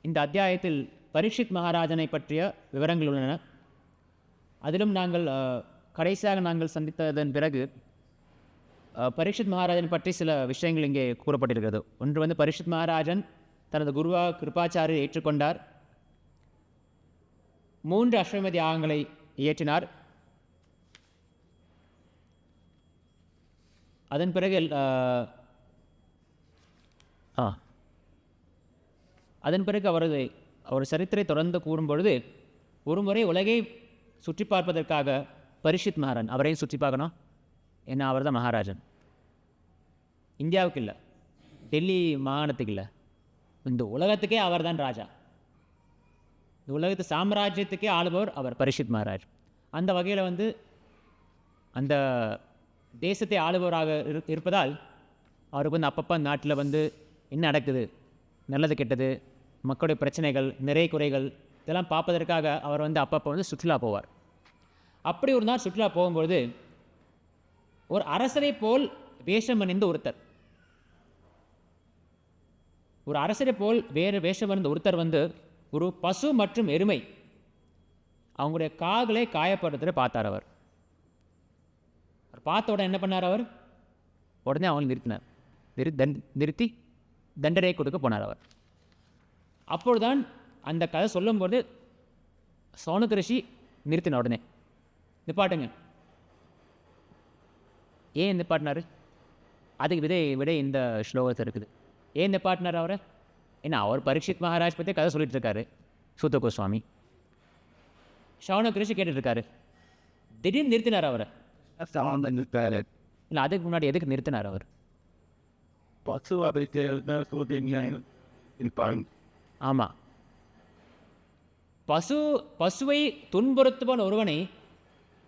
இந்த அத்தியாயத்தில் பரீட்சித் மகாராஜனை பற்றிய விவரங்கள் உள்ளன. அதிலும் நாங்கள் கடைசியாக நாங்கள் சந்தித்ததன் பிறகு பரீட்சித் மகாராஜன் பற்றி சில விஷயங்கள் இங்கே கூறப்பட்டிருக்கிறது. ஒன்று வந்து பரீட்சித் மகாராஜன் தனது குருவாக கிருபாச்சாரியை ஏற்றுக்கொண்டார். 3 அஸ்வமேத யாகங்களை இயற்றினார். அதன் பிறகு அவர் சரித்திரை தொடர்ந்து கூறும்பொழுது ஒரு முறை உலகை சுற்றி பார்ப்பதற்காக பரீட்சித் மகாராஜன் அவரையும் சுற்றி பார்க்கணும். ஏன்னா அவர் தான் மகாராஜன். இந்தியாவுக்கு இல்லை, டெல்லி மாகாணத்துக்கு இல்லை, இந்த உலகத்துக்கே அவர் தான் ராஜா. இந்த உலகத்து சாம்ராஜ்யத்துக்கே ஆளுபவர் அவர் பரீட்சித் மகாராஜ். அந்த வகையில் வந்து அந்த தேசத்தை ஆளுபவராக இருப்பதால் அவருக்கு வந்து அப்பப்போ நாட்டில் வந்து என்ன நடக்குது, நல்லது கெட்டது, மக்களுடைய பிரச்சனைகள், நிறை குறைகள் இதெல்லாம் பார்ப்பதற்காக அவர் வந்து அப்பப்போ வந்து சுற்றுலா போவார். அப்படி ஒரு நாள் சுற்றுலா போகும்பொழுது ஒரு அரசரை போல் வேஷம் அணிந்த ஒருத்தர் வந்து ஒரு பசு மற்றும் எருமை அவங்களுடைய கால்களை காயப்படுறதை பார்த்தார். அவர் பார்த்த உடனே என்ன பண்ணார்? அவர் உடனே அவங்களை நிறுத்தி தண்டனை கொடுக்க போனார். அவர் அப்பொழுதுதான் அந்த கதை சொல்லும்போது சௌனக ரிஷி நிறுத்தின உடனே நிப்பாட்டுங்க. ஏன் நிப்பாட்டினார்? அதுக்கு விட இந்த ஸ்லோகத்தில் இருக்குது. ஏன் நிப்பாட்டினார் அவரை? ஏன்னா அவர் பரீட்சித் மகாராஜ் பற்றி கதை சொல்லிட்டு இருக்காரு சூத கோஸ்வாமி. சௌனக ரிஷி கேட்டுட்ருக்காரு. திடீர்னு நிறுத்தினார் அவரை. இல்லை, அதுக்கு முன்னாடி எதுக்கு நிறுத்தினார் அவர்? ஆமாம், பசுவை துன்புறுத்துவன் ஒருவனை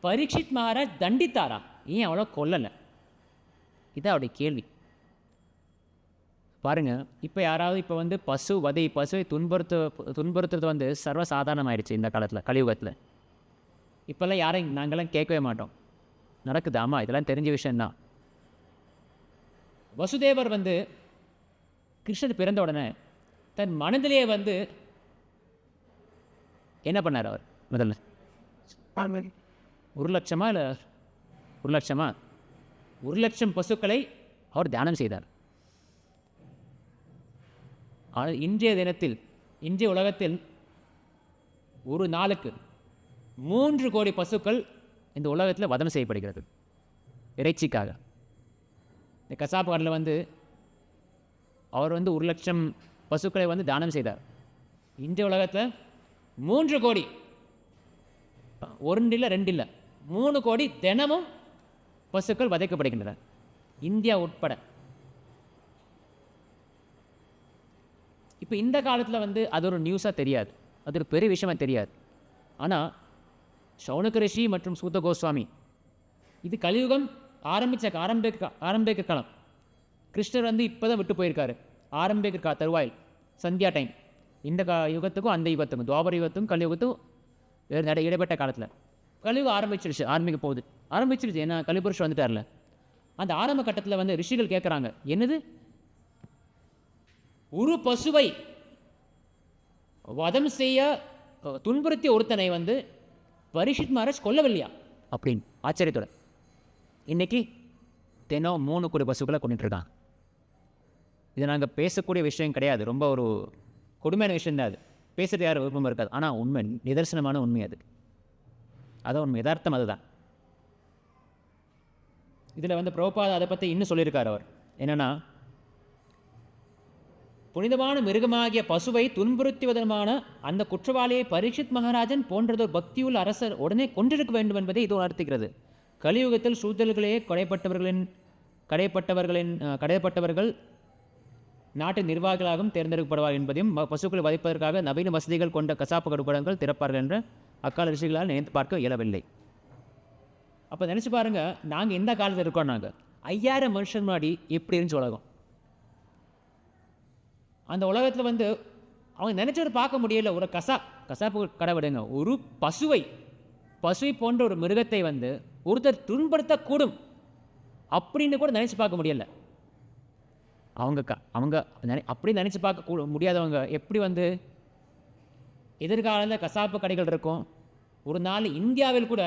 பரீட்சித் மகாராஜ் தண்டித்தாரா? ஏன் அவ்வளோ கொல்லலை? இதான் அவருடைய கேள்வி. பாருங்கள், இப்போ யாராவது இப்போ வந்து பசுவை துன்புறுத்துறது வந்து சர்வசாதாரணமாயிடுச்சு இந்த காலத்தில், கலியுகத்தில். இப்போல்லாம் யாரையும் நாங்கள்லாம் கேட்கவே மாட்டோம். நடக்குது. ஆமாம், இதெல்லாம் தெரிஞ்ச விஷயந்தான். வசுதேவர் வந்து கிருஷ்ணர் பிறந்த உடனே தன் மனதிலேயே வந்து என்ன பண்ணார்? அவர் முதல்ல 1,00,000 பசுக்களை அவர் தியானம் செய்தார். ஆனால் இன்றைய உலகத்தில் ஒரு நாளுக்கு 3 கோடி பசுக்கள் இந்த உலகத்தில் வதம் செய்யப்படுகிறது இறைச்சிக்காக. இந்த கசாப்பு கடையில் வந்து அவர் வந்து 1,00,000 பசுக்களை வந்து தானம் செய்தார். இந்திய உலகத்தில் 3 கோடி, 1 இல்லை 2 இல்லை 3 கோடி தினமும் பசுக்கள் வதைக்கப்படுகின்றன, இந்தியா உட்பட. இப்போ இந்த காலத்தில் வந்து அது ஒரு நியூஸாக தெரியாது, அது ஒரு பெரிய விஷயமாக தெரியாது. ஆனால் சௌனக ரிஷி மற்றும் சூத கோஸ்வாமி, இது கலியுகம் ஆரம்பிக்க காலம். கிருஷ்ணர் வந்து இப்போ தான் விட்டு போயிருக்காரு, ஆரம்பிக்க தருவாயில் சந்தியா டைம். இந்த யுகத்துக்கும் அந்த யுகத்துக்கும், துவாபர யுகத்துக்கும் கலியுகத்துக்கும் வேறு இடைப்பட்ட காலத்தில் கலியுகம் ஆரம்பிச்சிருச்சு. ஏன்னா கலிபுருஷன் வந்துட்டார்ல. அந்த ஆரம்ப கட்டத்தில் வந்து ரிஷிகள் கேட்குறாங்க, என்னது ஒரு பசுவை வதம் செய்ய துன்புறுத்திய ஒருத்தனை வந்து பரீட்சித் மகாராஜ் கொல்லவில்லையா அப்படின்னு ஆச்சரியத்தோட. இன்றைக்கி தினம் 3 கோடி பசுக்களை கொண்டுட்டுருக்காங்க. இது நாங்கள் பேசக்கூடிய விஷயம் கிடையாது, ரொம்ப ஒரு கொடுமையான விஷயம் தான். அது பேசுகிறது யாரும் விருப்பமாக இருக்காது. ஆனால் உண்மை, நிதர்சனமான உண்மை அது. அதான் உண்மை, யதார்த்தம் அதுதான். இதில் வந்து பிரபுபாதா அதை பற்றி இன்னும் சொல்லியிருக்கார். அவர் என்னென்னா, புனிதமான மிருகமாகிய பசுவை துன்புறுத்துவதற்கான அந்த குற்றவாளியை பரீட்சித் மகாராஜன் போன்றதொரு பக்தியுள்ள அரசர் உடனே கொண்டிருக்க வேண்டும் என்பதை இது உணர்த்துகிறது. கலியுகத்தில் சூதல்களே கடையப்பட்டவர்கள் நாட்டின் நிர்வாகிகளாகவும் தேர்ந்தெடுக்கப்படுவார் என்பதையும் பசுக்களை வதைப்பதற்காக நவீன வசதிகள் கொண்ட கசாப்பு கடுப்படங்கள் திறப்பார்கள் என்ற அக்கால ரிஷிகளால் நினைத்து பார்க்க இயலவில்லை. அப்போ நினச்சி பாருங்கள், நாங்கள் எந்த காலத்தில் இருக்கோம்? நாங்கள் 5000 வருஷம் முன்னாடி எப்படி இருந்துச்சு உலகம்? அந்த உலகத்தில் வந்து அவங்க நினச்சதை பார்க்க முடியல. ஒரு கசாப்பு கடை விடுங்க, ஒரு பசுவை போன்ற ஒரு மிருகத்தை வந்து ஒருத்தர் துன்படுத்தக்கூடும் அப்படின்னு கூட நினச்சி பார்க்க முடியல. அவங்க அப்படி நினச்சி பார்க்க முடியாதவங்க எப்படி வந்து எதிர்காலத்தில் கசாப்பு கடைகள் இருக்கும். ஒரு நாள் இந்தியாவில் கூட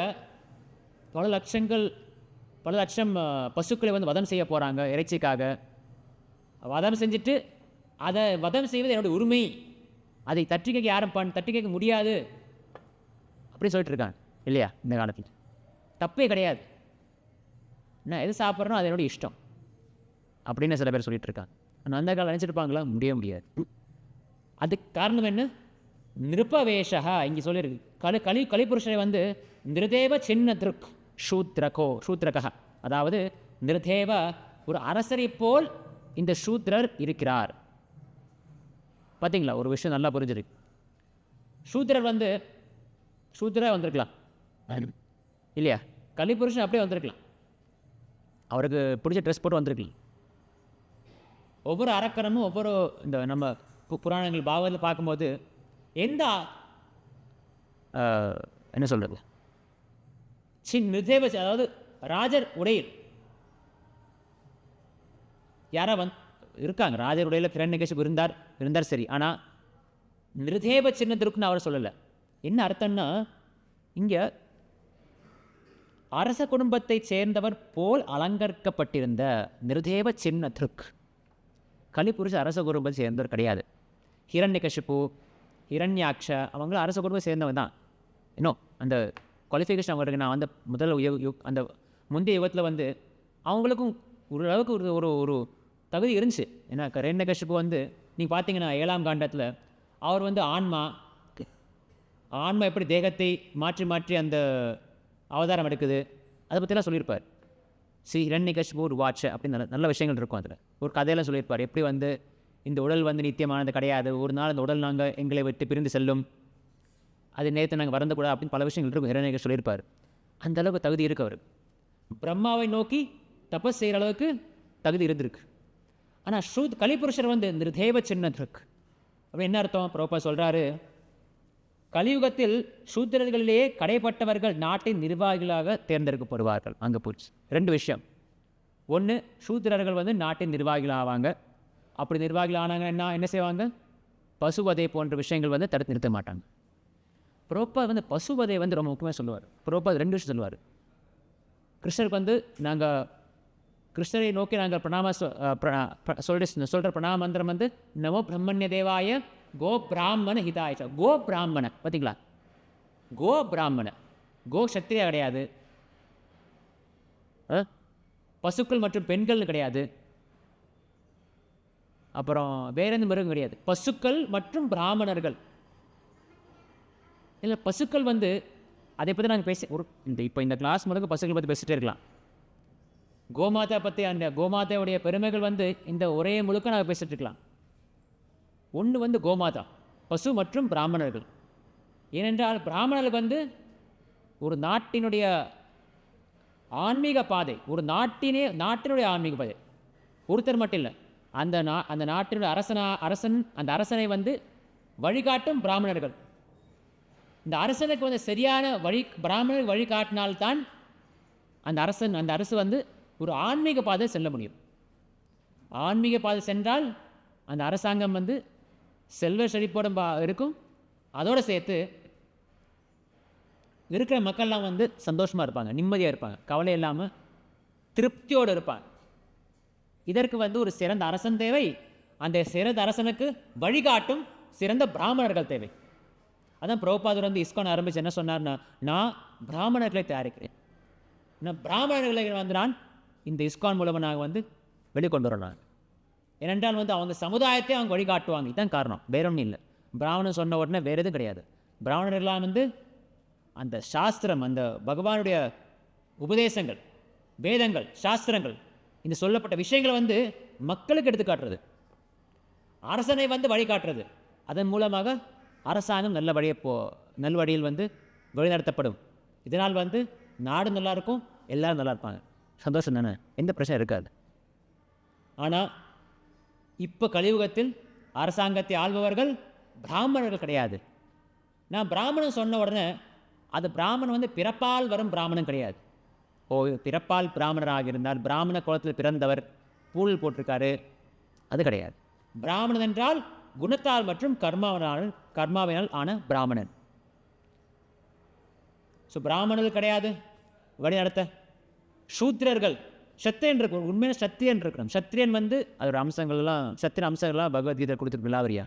பல லட்சம் பசுக்களை வந்து வதம் செய்ய போகிறாங்க இறைச்சிக்காக. வதம் செஞ்சுட்டு அதை வதம் செய்வது என்னுடைய உரிமை, அதை தட்டி கேட்க யாரும் தட்டி கேட்க முடியாது அப்படின்னு சொல்லிட்டு இருக்காங்க இல்லையா? இந்த காலத்தில் தப்பே கிடையாது. நான் எது சாப்பிட்றேனோ அது என்னுடைய இஷ்டம் அப்படின்னு சில பேர் சொல்லிட்டு இருக்காங்க. ஆனால் அந்த காலம் நினச்சிருப்பாங்களா? முடியாது. அதுக்கு காரணம் என்ன? நிருபவேஷா. இங்கே சொல்லியிருக்கு கலிபுருஷரை வந்து நிருதேவ சின்ன திருக் சூத்ரகா, அதாவது நிருதேவ ஒரு அரசரை போல் இந்த சூத்ரர் இருக்கிறார். பார்த்தீங்களா? ஒரு விஷயம் நல்லா புரிஞ்சிருக்கு. சூத்ரர் வந்து சூத்ரராக வந்திருக்கலாம் இல்லையா? கலிபுருஷன் அப்படியே வந்திருக்கலாம், அவருக்கு பிடிச்ச ட்ரெஸ் போட்டு வந்திருக்கலாம். ஒவ்வொரு அரக்கரமும் ஒவ்வொரு இந்த நம்ம புராணங்கள் பாகவத்தில் பார்க்கும்போது எந்த என்ன சொல்கிறது நிருதேவ, அதாவது ராஜர் உடையில் யாரா இருக்காங்க. ராஜர் உடையில் ஹிரண்யகசிபு இருந்தார் சரி. ஆனால் நிருதேவ சின்னத்திற்குன்னு அவர் சொல்லலை. என்ன அர்த்தம்னா, இங்கே அரச குடும்பத்தை சேர்ந்தவர் போல் அலங்கரிக்கப்பட்டிருந்த நிருதேவ சின்னத்திற்கு. கலிபுருஷ அரச குடும்பத்தை சேர்ந்தவர் கிடையாது. ஹிரண்யகசிபு, ஹிரண்யாக்ஷ அவங்களும் அரச குடும்பத்தை சேர்ந்தவன் தான். இன்னும் அந்த குவாலிஃபிகேஷன் அவங்களுக்கு நான் வந்து முதல் அந்த முந்தைய யுகத்தில் வந்து அவங்களுக்கும் ஓரளவுக்கு ஒரு ஒரு தகுதி இருந்துச்சு. ஏன்னா ஹிரண்யகசிபு வந்து நீங்கள் பார்த்தீங்கன்னா 7ஆம் காண்டத்தில் அவர் வந்து ஆன்மா எப்படி தேகத்தை மாற்றி அந்த அவதாரம் எடுக்குது அதை பற்றிலாம் சொல்லியிருப்பார். ஹிரண்யகசிபு ஒரு வாட்ச் அப்படின்னு நல்ல விஷயங்கள் இருக்கும். அதில் ஒரு கதையெல்லாம் சொல்லியிருப்பார். எப்படி வந்து இந்த உடல் வந்து நித்தியமானது கிடையாது, ஒரு நாள் இந்த உடல் நாங்கள் எங்களை விட்டு பிரிந்து செல்லும், அது நேற்று நாங்கள் வரந்தக்கூடாது அப்படின்னு பல விஷயங்கள் இருக்கும். ஹிரண்யகசிபு சொல்லியிருப்பார். அந்த அளவுக்கு தகுதி இருக்கு அவருக்கு. பிரம்மாவை நோக்கி தபஸ் செய்கிற அளவுக்கு தகுதி இருந்திருக்கு. ஆனால் கலிபுருஷர் வந்து நிருதேவ சின்னத்திற்கு அப்படி என்ன அர்த்தம்? பிரபா சொல்கிறாரு, கலியுகத்தில் சூத்திரர்களிலேயே கடைப்பட்டவர்கள் நாட்டின் நிர்வாகிகளாக தேர்ந்தெடுக்கப்படுவார்கள். அங்கே போச்சு 2 விஷயம். ஒன்று, சூத்திரர்கள் வந்து நாட்டின் நிர்வாகிகள் ஆவாங்க. அப்படி நிர்வாகிகள் ஆனாங்கன்னா என்ன செய்வாங்க? பசுவதை போன்ற விஷயங்கள் வந்து தடுத்து நிறுத்த மாட்டாங்க. புரோப்பா வந்து பசுவதை வந்து ரொம்ப முக்கியமாக சொல்லுவார். புரோப்பா 2 விஷயம் சொல்லுவார். கிருஷ்ணருக்கு வந்து கிருஷ்ணரை நோக்கி நாங்கள் சொல்கிற பிரணாம மந்திரம் வந்து நமோ பிரம்மண்ய தேவாய கோ பிராமண ஹிதாய. கோ பிராமண பார்த்தீங்களா? கோ பிராமண. கோ சத்திரியா கிடையாது, பசுக்கள் மற்றும் பெண்கள் கிடையாது, அப்புறம் வேற எந்த மிருகம் கிடையாது. பசுக்கள் மற்றும் பிராமணர்கள் இல்லை. பசுக்கள் வந்து அதை பற்றி நாங்கள் இப்போ இந்த கிளாஸ் முதல்ல பசுக்கள் பற்றி பேசிகிட்டே இருக்கலாம். கோமாதா பற்றி அந்த கோமாதாவுடைய பெருமைகள் வந்து இந்த ஒரே முழுக்க நாங்கள் பேசிகிட்டு இருக்கலாம். ஒன்று வந்து கோமாதா, பசு மற்றும் பிராமணர்கள். ஏனென்றால் பிராமணர்கள் வந்து ஒரு நாட்டினுடைய ஆன்மீக பாதை, ஒரு நாட்டினுடைய ஆன்மீக பாதை. ஒருத்தர் மட்டும் இல்லை, அந்த நாட்டினுடைய அரசன் அந்த அரசனை வந்து வழிகாட்டும் பிராமணர்கள். இந்த அரசனுக்கு வந்து சரியான பிராமணர்கள் வழிகாட்டினால்தான் அந்த அரசு வந்து ஒரு ஆன்மீக பாதை செல்ல முடியும். ஆன்மீக பாதை சென்றால் அந்த அரசாங்கம் வந்து செல்வ செழிப்போட இருக்கும். அதோடு சேர்த்து இருக்கிற மக்கள்லாம் வந்து சந்தோஷமாக இருப்பாங்க, நிம்மதியாக இருப்பாங்க, கவலை இல்லாமல் திருப்தியோடு இருப்பாங்க. இதற்கு வந்து ஒரு சிறந்த அரசன் தேவை. அந்த சிறந்த அரசனுக்கு வழிகாட்டும் சிறந்த பிராமணர்கள் தேவை. அதான் பிரபுபாதர் வந்து இஸ்கான் ஆரம்பித்து என்ன சொன்னார்னா, நான் பிராமணர்களை தயாரிக்கிறேன். பிராமணர்களை வந்து நான் இந்த இஸ்கான் மூலமாக நாங்கள் வந்து வெளிக்கொண்டு வரோம். ஏனென்றால் வந்து அவங்க சமுதாயத்தை அவங்க வழிகாட்டுவாங்க. இதுதான் காரணம், வேற ஒன்றும் இல்லை. பிராமணன் சொன்ன உடனே வேறு எதுவும் கிடையாது. பிராமணர்களாம் வந்து அந்த சாஸ்திரம், அந்த பகவானுடைய உபதேசங்கள், வேதங்கள், சாஸ்திரங்கள், இந்த சொல்லப்பட்ட விஷயங்களை வந்து மக்களுக்கு எடுத்து காட்டுறது, அரசனை வந்து வழிகாட்டுறது. அதன் மூலமாக அரசாங்கம் நல்ல வழியில் வந்து வழிநடத்தப்படும். இதனால் வந்து நாடு நல்லாயிருக்கும், எல்லோரும் நல்லா இருப்பாங்க, சந்தோஷம் தானே, எந்த பிரச்சனை இருக்காது. ஆனால் இப்போ கலியுகத்தில் அரசாங்கத்தை ஆள்பவர்கள் பிராமணர்கள் கிடையாது. நான் பிராமணன் சொன்ன உடனே அது பிராமணன் வந்து பிறப்பால் வரும் பிராமணன் கிடையாது. பிறப்பால் பிராமணராக இருந்தால் பிராமண குலத்தில் பிறந்தவர் பூல் போட்டிருக்காரு, அது கிடையாது. பிராமணன் என்றால் குணத்தால் மற்றும் கர்மாவினால் ஆன பிராமணன். ஸோ பிராமணர்கள் கிடையாது வழி நடத்த. சூத்திரர்கள், சத்திரியன் இருக்கு, உண்மையான சத்திரியன் இருக்கணும். சத்திரியன் வந்து அதோட அம்சங்கள்லாம், சத்திர அம்சங்கள்லாம் பகவத்கீதை கொடுத்துருக்கு விலாவரியா.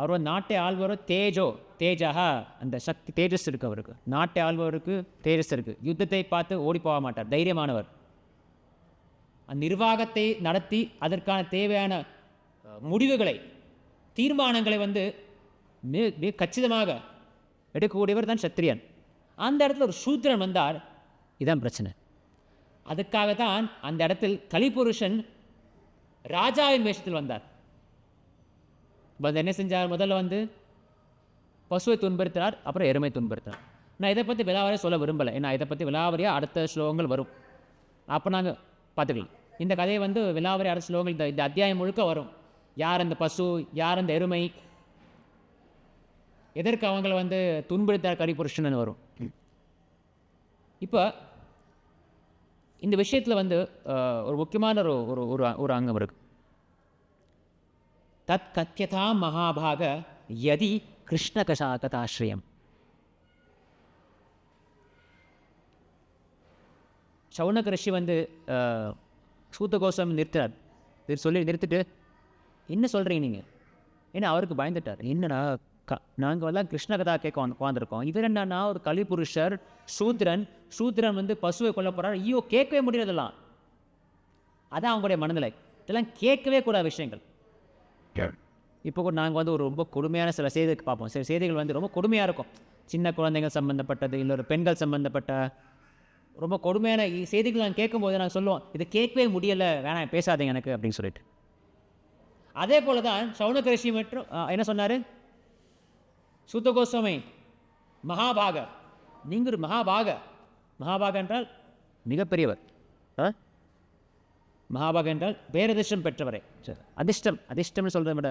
அவர் நாட்டை ஆள்வரோ தேஜா, அந்த சக்தி தேஜஸ் இருக்குது அவருக்கு. நாட்டை ஆள்வருக்கு தேஜஸ் இருக்குது. யுத்தத்தை பார்த்து ஓடி போக மாட்டார், தைரியமானவர். அந்த நிர்வாகத்தை நடத்தி அதற்கான தேவையான முடிவுகளை, தீர்மானங்களை வந்து மிக கச்சிதமாக எடுக்கக்கூடியவர் தான் சத்திரியன். அந்த இடத்துல ஒரு சூத்திரன் வந்தார், இதுதான் பிரச்சனை. அதுக்காகத்தான் அந்த இடத்தில் கலிபுருஷன் ராஜாவின் வேஷத்தில் வந்தார். என்ன செஞ்சார்? முதல்ல வந்து பசுவை துன்புறுத்தினார், அப்புறம் எருமை துன்புறுத்தினார். நான் இதை பற்றி விலாவரியாக சொல்ல விரும்பலை, ஏன்னா இதை பற்றி விலாவரியாக அடுத்த ஸ்லோகங்கள் வரும், அப்போ நாங்கள் பார்த்துக்கலாம். இந்த கதையை வந்து விலாவரி அடுத்த ஸ்லோகங்கள் இந்த அத்தியாயம் முழுக்க வரும். யார் அந்த பசு, யார் அந்த எருமை, எதற்கு அவங்கள வந்து துன்புறுத்தார் கலிபுருஷன் வரும். இப்போ இந்த விஷயத்தில் வந்து ஒரு முக்கியமான ஒரு அங்கம் இருக்குது. தத் கத்தியதா மகாபாக யதி கிருஷ்ண கதாஸ்ரயம். சவுனக ரிஷி வந்து சூத்தகோசம் நிறுத்துறார். நிறுத்திட்டு என்ன சொல்கிறீங்க நீங்கள்? ஏன்னா அவருக்கு பயந்துட்டார். என்னடா நாங்கள் எல்லாம் கிருஷ்ண கதா கேட்க உட்காந்துருக்கோம், இவர் என்னன்னா ஒரு கலிபுருஷர் சூத்திரன் வந்து பசுவை கொல்ல போகிறார், ஐயோ கேட்கவே முடியாதெல்லாம். அதான் அவங்களுடைய மனநிலை. இதெல்லாம் கேட்கவே கூடாத விஷயங்கள். இப்போ கூட நாங்கள் வந்து ஒரு ரொம்ப கொடுமையான சில செய்திகள் பார்ப்போம். சில செய்திகள் வந்து ரொம்ப கொடுமையாக இருக்கும். சின்ன குழந்தைகள் சம்மந்தப்பட்டது, இல்லை ஒரு பெண்கள் சம்மந்தப்பட்ட ரொம்ப கொடுமையான செய்திகள் நாங்கள் கேட்கும்போது நாங்கள் சொல்லுவோம், இதை கேட்கவே முடியலை, வேணாம் பேசாதீங்க எனக்கு அப்படின்னு சொல்லிட்டு. அதே போல தான் சவுனக ரிஷி மற்றும் என்ன சொன்னார்? சூத்த கோஸ்வாமி மகாபாக, நீங்கள் ஒரு மகாபாக என்றால் மிகப்பெரியவர். மகாபாக என்றால் பேரதிர்ஷ்டம் பெற்றவரே. சரி, அதிர்ஷ்டம்னு சொல்கிறத விட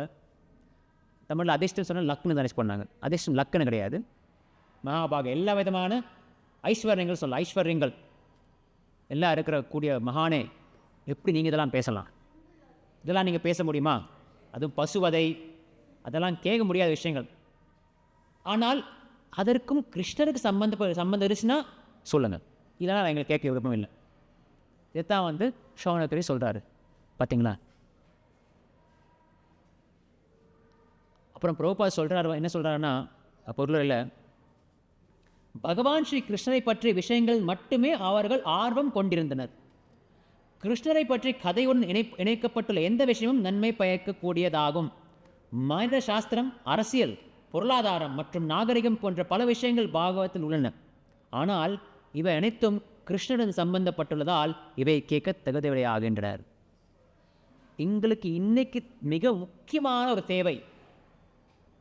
தமிழில் அதிர்ஷ்டம் சொன்னால் லக்குன்னு தானே பண்ணாங்க. அதிர்ஷ்டம் லக்குன்னு கிடையாது. மகாபாக எல்லா விதமான ஐஸ்வர்யங்கள் எல்லாம் இருக்கிற கூடிய மகானே, எப்படி நீங்கள் இதெல்லாம் பேசலாம்? இதெல்லாம் நீங்கள் பேச முடியுமா? அதுவும் பசுவதை, அதெல்லாம் கேட்க முடியாத விஷயங்கள். ஆனால் அதற்கும் கிருஷ்ணருக்கு சம்பந்தம் இருந்துச்சுன்னா சொல்லுங்கள், இதெல்லாம் எங்களுக்கு கேட்க விருப்பம் இல்லை. இதைத்தான் வந்து சவுனகரி சொல்கிறாரு. பார்த்தீங்களா? அப்புறம் பிரபுபாத் சொல்கிறார், என்ன சொல்கிறாருன்னா, பொருளில் பகவான் ஸ்ரீ கிருஷ்ணரை பற்றிய விஷயங்கள் மட்டுமே அவர்கள் ஆர்வம் கொண்டிருந்தனர். கிருஷ்ணரை பற்றி கதையுடன் இணைக்கப்பட்டுள்ள எந்த விஷயமும் நன்மை பயக்கக்கூடியதாகும். மனித சாஸ்திரம், அரசியல், பொருளாதாரம் மற்றும் நாகரிகம் போன்ற பல விஷயங்கள் பாகவத்தில் உள்ளன. ஆனால் இவை அனைத்தும் கிருஷ்ணருடன் சம்பந்தப்பட்டுள்ளதால் இவை கேட்க தகுதியுடைய ஆகின்றனர். எங்களுக்கு இன்னைக்கு மிக முக்கியமான ஒரு தேவை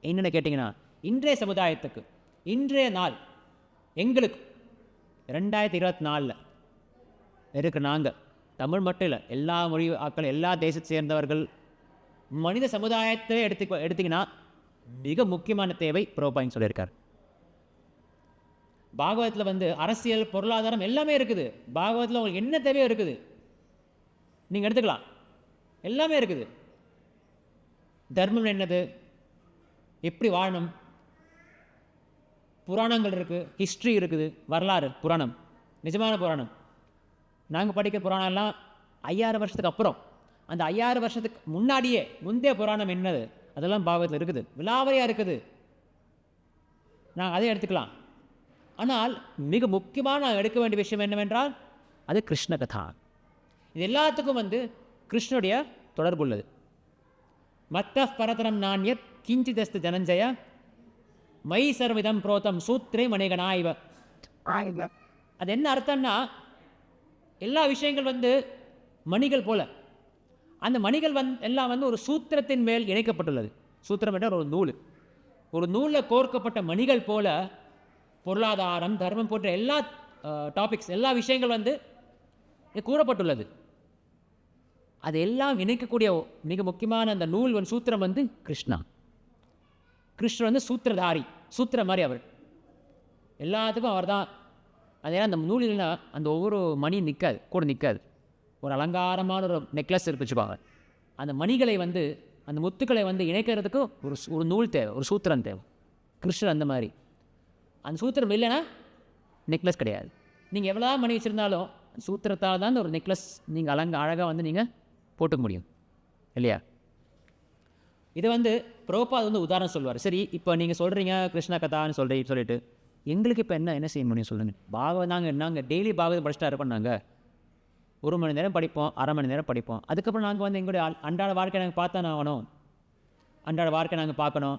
என்னென்னு கேட்டிங்கன்னா, இன்றைய சமுதாயத்துக்கு, இன்றைய நாள் எங்களுக்கு 2024 இருக்க நாங்கள் தமிழ் மட்டும் இல்லை, எல்லா மொழி ஆக்கள், எல்லா தேசத்தை சேர்ந்தவர்கள், மனித சமுதாயத்தை எடுத்திங்கன்னா மிக முக்கியமான தேவை பிரபுபாத் சொல்லியிருக்கார். பாகவத்தில் வந்து அரசியல், பொருளாதாரம் எல்லாமே இருக்குது. பாகவத்தில் உங்களுக்கு என்ன தேவையோ இருக்குது, நீங்கள் எடுத்துக்கலாம், எல்லாமே இருக்குது. தர்மம் என்னது, எப்படி வாழணும், புராணங்கள் இருக்குது, ஹிஸ்ட்ரி இருக்குது, வரலாறு, புராணம், நிஜமான புராணம். நாங்கள் படிக்கிற புராணம்லாம் 5000 வருஷத்துக்கு அப்புறம், அந்த 5000 வருஷத்துக்கு முந்தைய புராணம் என்னது, அதெல்லாம் பாகவத்தில் இருக்குது, விலாவரியாக இருக்குது. நாங்கள் அதை எடுத்துக்கலாம். ஆனால் மிக முக்கியமாக நான் எடுக்க வேண்டிய விஷயம் என்னவென்றால் அது கிருஷ்ண கதா. இது எல்லாத்துக்கும் வந்து கிருஷ்ணனுடைய தொடர்பு உள்ளது. மத்த பரதரம் நாண்யத் கிஞ்சிதஸ்து ஜனஞ்சய மை சர்விதம் புரோதம் சூத்திரை மணிகனாய்வ. அது என்ன அர்த்தம்னா, எல்லா விஷயங்கள் வந்து மணிகள் போல, அந்த மணிகள் எல்லாம் வந்து ஒரு சூத்திரத்தின் மேல் இணைக்கப்பட்டுள்ளது. சூத்திரம் என்றால் ஒரு நூலில் கோர்க்கப்பட்ட மணிகள் போல பொருளாதாரம், தர்மம் போன்ற எல்லா டாபிக்ஸ், எல்லா விஷயங்கள் வந்து கூறப்பட்டுள்ளது. அது எல்லாம் இணைக்கக்கூடிய மிக முக்கியமான அந்த நூல் சூத்திரம் வந்து கிருஷ்ணா. கிருஷ்ணர் வந்து சூத்திரதாரி, சூத்திரம் மாதிரி அவர், எல்லாத்துக்கும் அவர் தான். அதே அந்த நூலில்னா அந்த ஒவ்வொரு மணி கூட நிற்காது. ஒரு அலங்காரமான ஒரு நெக்லஸ் வச்சுப்பாங்க. அந்த மணிகளை வந்து அந்த முத்துக்களை வந்து இணைக்கிறதுக்கு ஒரு நூல் தேவை, ஒரு சூத்திரம் தேவை. கிருஷ்ணர் அந்த மாதிரி. அந்த சூத்திரம் இல்லைன்னா நெக்லஸ் கிடையாது. நீங்கள் எவ்வளோ மணி வச்சுருந்தாலும் சூத்திரத்தால் தான் ஒரு நெக்லஸ் நீங்கள் அழகாக வந்து நீங்கள் போட்டுக்க முடியும் இல்லையா? இதை வந்து பிரபுபாத் வந்து உதாரணம் சொல்லுவார். சரி, இப்போ நீங்கள் சொல்கிறீங்க கிருஷ்ண கதான்னு சொல்லிட்டு எங்களுக்கு இப்போ என்ன செய்ய முடியும் சொல்லுங்கள். நாங்கள் டெய்லி பாகவதம் படிச்சுட்டா இருப்போம். நாங்கள் 1 மணி நேரம் படிப்போம், 1/2 மணி நேரம் படிப்போம். அதுக்கப்புறம் நாங்கள் வந்து எங்களுடைய அன்றாட வாழ்க்கை நாங்கள் பார்த்தானே ஆகணும். அன்றாட வாழ்க்கை நாங்கள் பார்க்கணும்,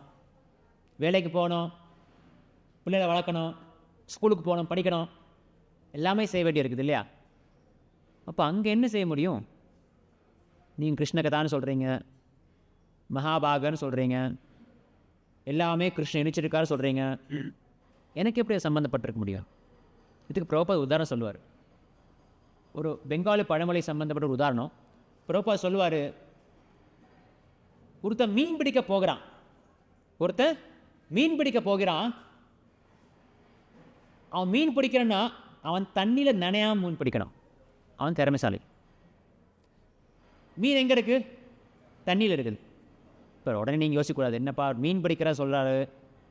வேலைக்கு போகணும், பிள்ளைகளை வளர்க்கணும், ஸ்கூலுக்கு போகணும், படிக்கணும், எல்லாமே செய்ய வேண்டி இருக்குது இல்லையா? அப்போ அங்கே என்ன செய்ய முடியும்? நீங்கள் கிருஷ்ண கதான்னு சொல்கிறீங்க, மகாபாகன்னு சொல்கிறீங்க, எல்லாமே கிருஷ்ணன் இணைச்சிருக்காரு சொல்கிறீங்க. எனக்கு எப்படி சம்மந்தப்பட்டிருக்க முடியும்? இதுக்கு பிரபுபாத் உதாரணம் சொல்லுவார். ஒரு பெங்காலி பழமொழி சம்மந்தப்பட்ட ஒரு உதாரணம். பிரபுபாத் சொல்லுவார், ஒருத்தன் மீன் பிடிக்க போகிறான். அவன் மீன் பிடிக்கிறன்னா அவன் தண்ணியில் நனையாமல் மீன் பிடிக்கணும். அவன் திறமைசாலி. மீன் எங்கே இருக்குது? தண்ணியில் இருக்குது. இப்போ உடனே நீங்கள் யோசிக்கக்கூடாது, என்னப்பா மீன் பிடிக்கிற சொல்கிறாரு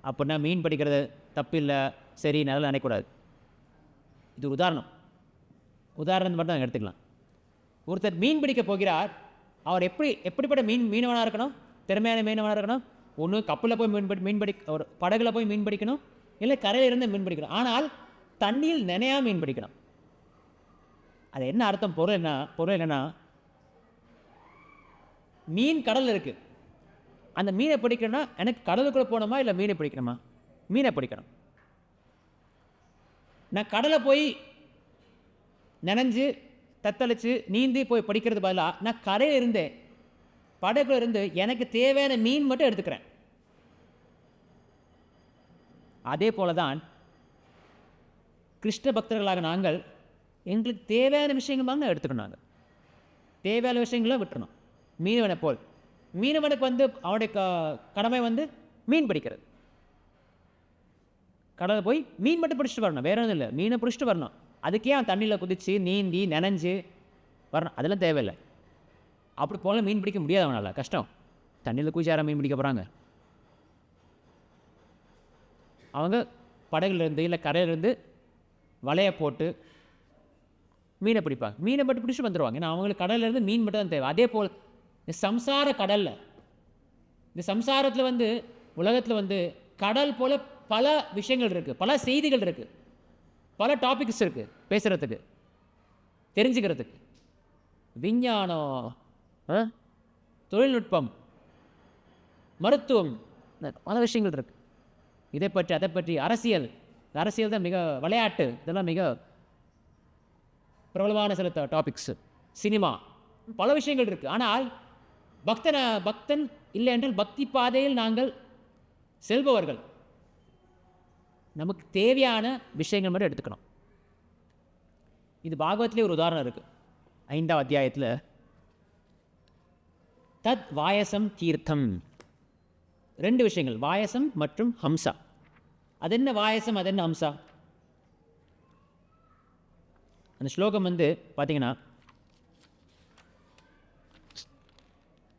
அப்படின்னா மீன் பிடிக்கிறது தப்பு இல்லை, சரி, நல்லா நினைக்கக்கூடாது. இது ஒரு உதாரணம் மட்டும் நாங்கள் எடுத்துக்கலாம். ஒருத்தர் மீன் பிடிக்க போகிறார். அவர் எப்படிப்பட்ட மீனவனாக இருக்கணும்? திறமையான மீனவனாக இருக்கணும். ஒன்று கப்பலில் போய் மீன் ஒரு படகுல போய் மீன் பிடிக்கணும், இல்லை கரையில் இருந்து மீன் பிடிக்கணும். ஆனால் தண்ணியில் நினையா மீன் பிடிக்கணும். அது என்ன அர்த்தம்? பொருள் என்னன்னா, மீன் கடலில் இருக்குது. அந்த மீனை பிடிக்கணும்னா எனக்கு கடலுக்குள்ளே போகணுமா இல்லை மீனை பிடிக்கணுமா? மீனை பிடிக்கணும். நான் கடலை போய் நனைஞ்சு தத்தளித்து நீந்தி போய் படிக்கிறது பதிலாக நான் கரையில் இருந்தேன், படகுல இருந்து எனக்கு தேவையான மீன் மட்டும் எடுத்துக்கிறேன். அதே போல தான் கிருஷ்ண பக்தர்களாக நாங்கள் எங்களுக்கு தேவையான விஷயங்கள் தான் எடுத்துக்கணும். நாங்கள் தேவையான விஷயங்களை விட்டுறணும். மீனவனை போல் மீனவனுக்கு வந்து அவனுடைய கடமை வந்து மீன் பிடிக்கிறது. கடலில் போய் மீன் மட்டும் பிடிச்சிட்டு வரணும், வேற ஒன்றும் இல்லை. மீனை பிடிச்சிட்டு வரணும். அதுக்கே அவன் தண்ணியில் குதித்து நீந்தி நனைஞ்சு வரணும், அதெல்லாம் தேவையில்லை. அப்படி போல மீன் பிடிக்க முடியாது அவனால், கஷ்டம். தண்ணியில் குதிச்சு யாரும் மீன் பிடிக்க போகிறாங்க? அவங்க படகுலேருந்து இல்லை கரையிலேருந்து வலையை போட்டு மீனை பிடிப்பாங்க. மீனை மட்டும் பிடிச்சிட்டு வந்துடுவாங்க. ஏன்னா அவங்களுக்கு கடல்லேருந்து மீன் மட்டும் தான் தேவை. அதே போல் இந்த சம்சார கடலில், இந்த சம்சாரத்தில் வந்து உலகத்தில் வந்து கடல் போல் பல விஷயங்கள் இருக்குது, பல செய்திகள் இருக்குது, பல டாபிக்ஸ் இருக்குது பேசுகிறதுக்கு, தெரிஞ்சுக்கிறதுக்கு. விஞ்ஞானம், தொழில்நுட்பம், மருத்துவம், பல விஷயங்கள் இருக்குது. இதை பற்றி அதை பற்றி அரசியல் தான் மிக, விளையாட்டு, இதெல்லாம் மிக பிரபலமான சில டாபிக்ஸு. சினிமா, பல விஷயங்கள் இருக்குது. ஆனால் பக்தன் இல்லை என்றால் பக்தி பாதையில் நாங்கள் செல்பவர்கள் நமக்கு தேவையான விஷயங்கள் மட்டும் எடுத்துக்கணும். இது பாகவத்திலே ஒரு உதாரணம் இருக்குது. 5ஆம் அத்தியாயத்தில் தத் வாயசம் தீர்த்தம், 2 விஷயங்கள், வாயசம் மற்றும் ஹம்சா. அது என்ன வாயசம், அது என்ன ஹம்சா? அந்த ஸ்லோகம் வந்து பார்த்தீங்கன்னா,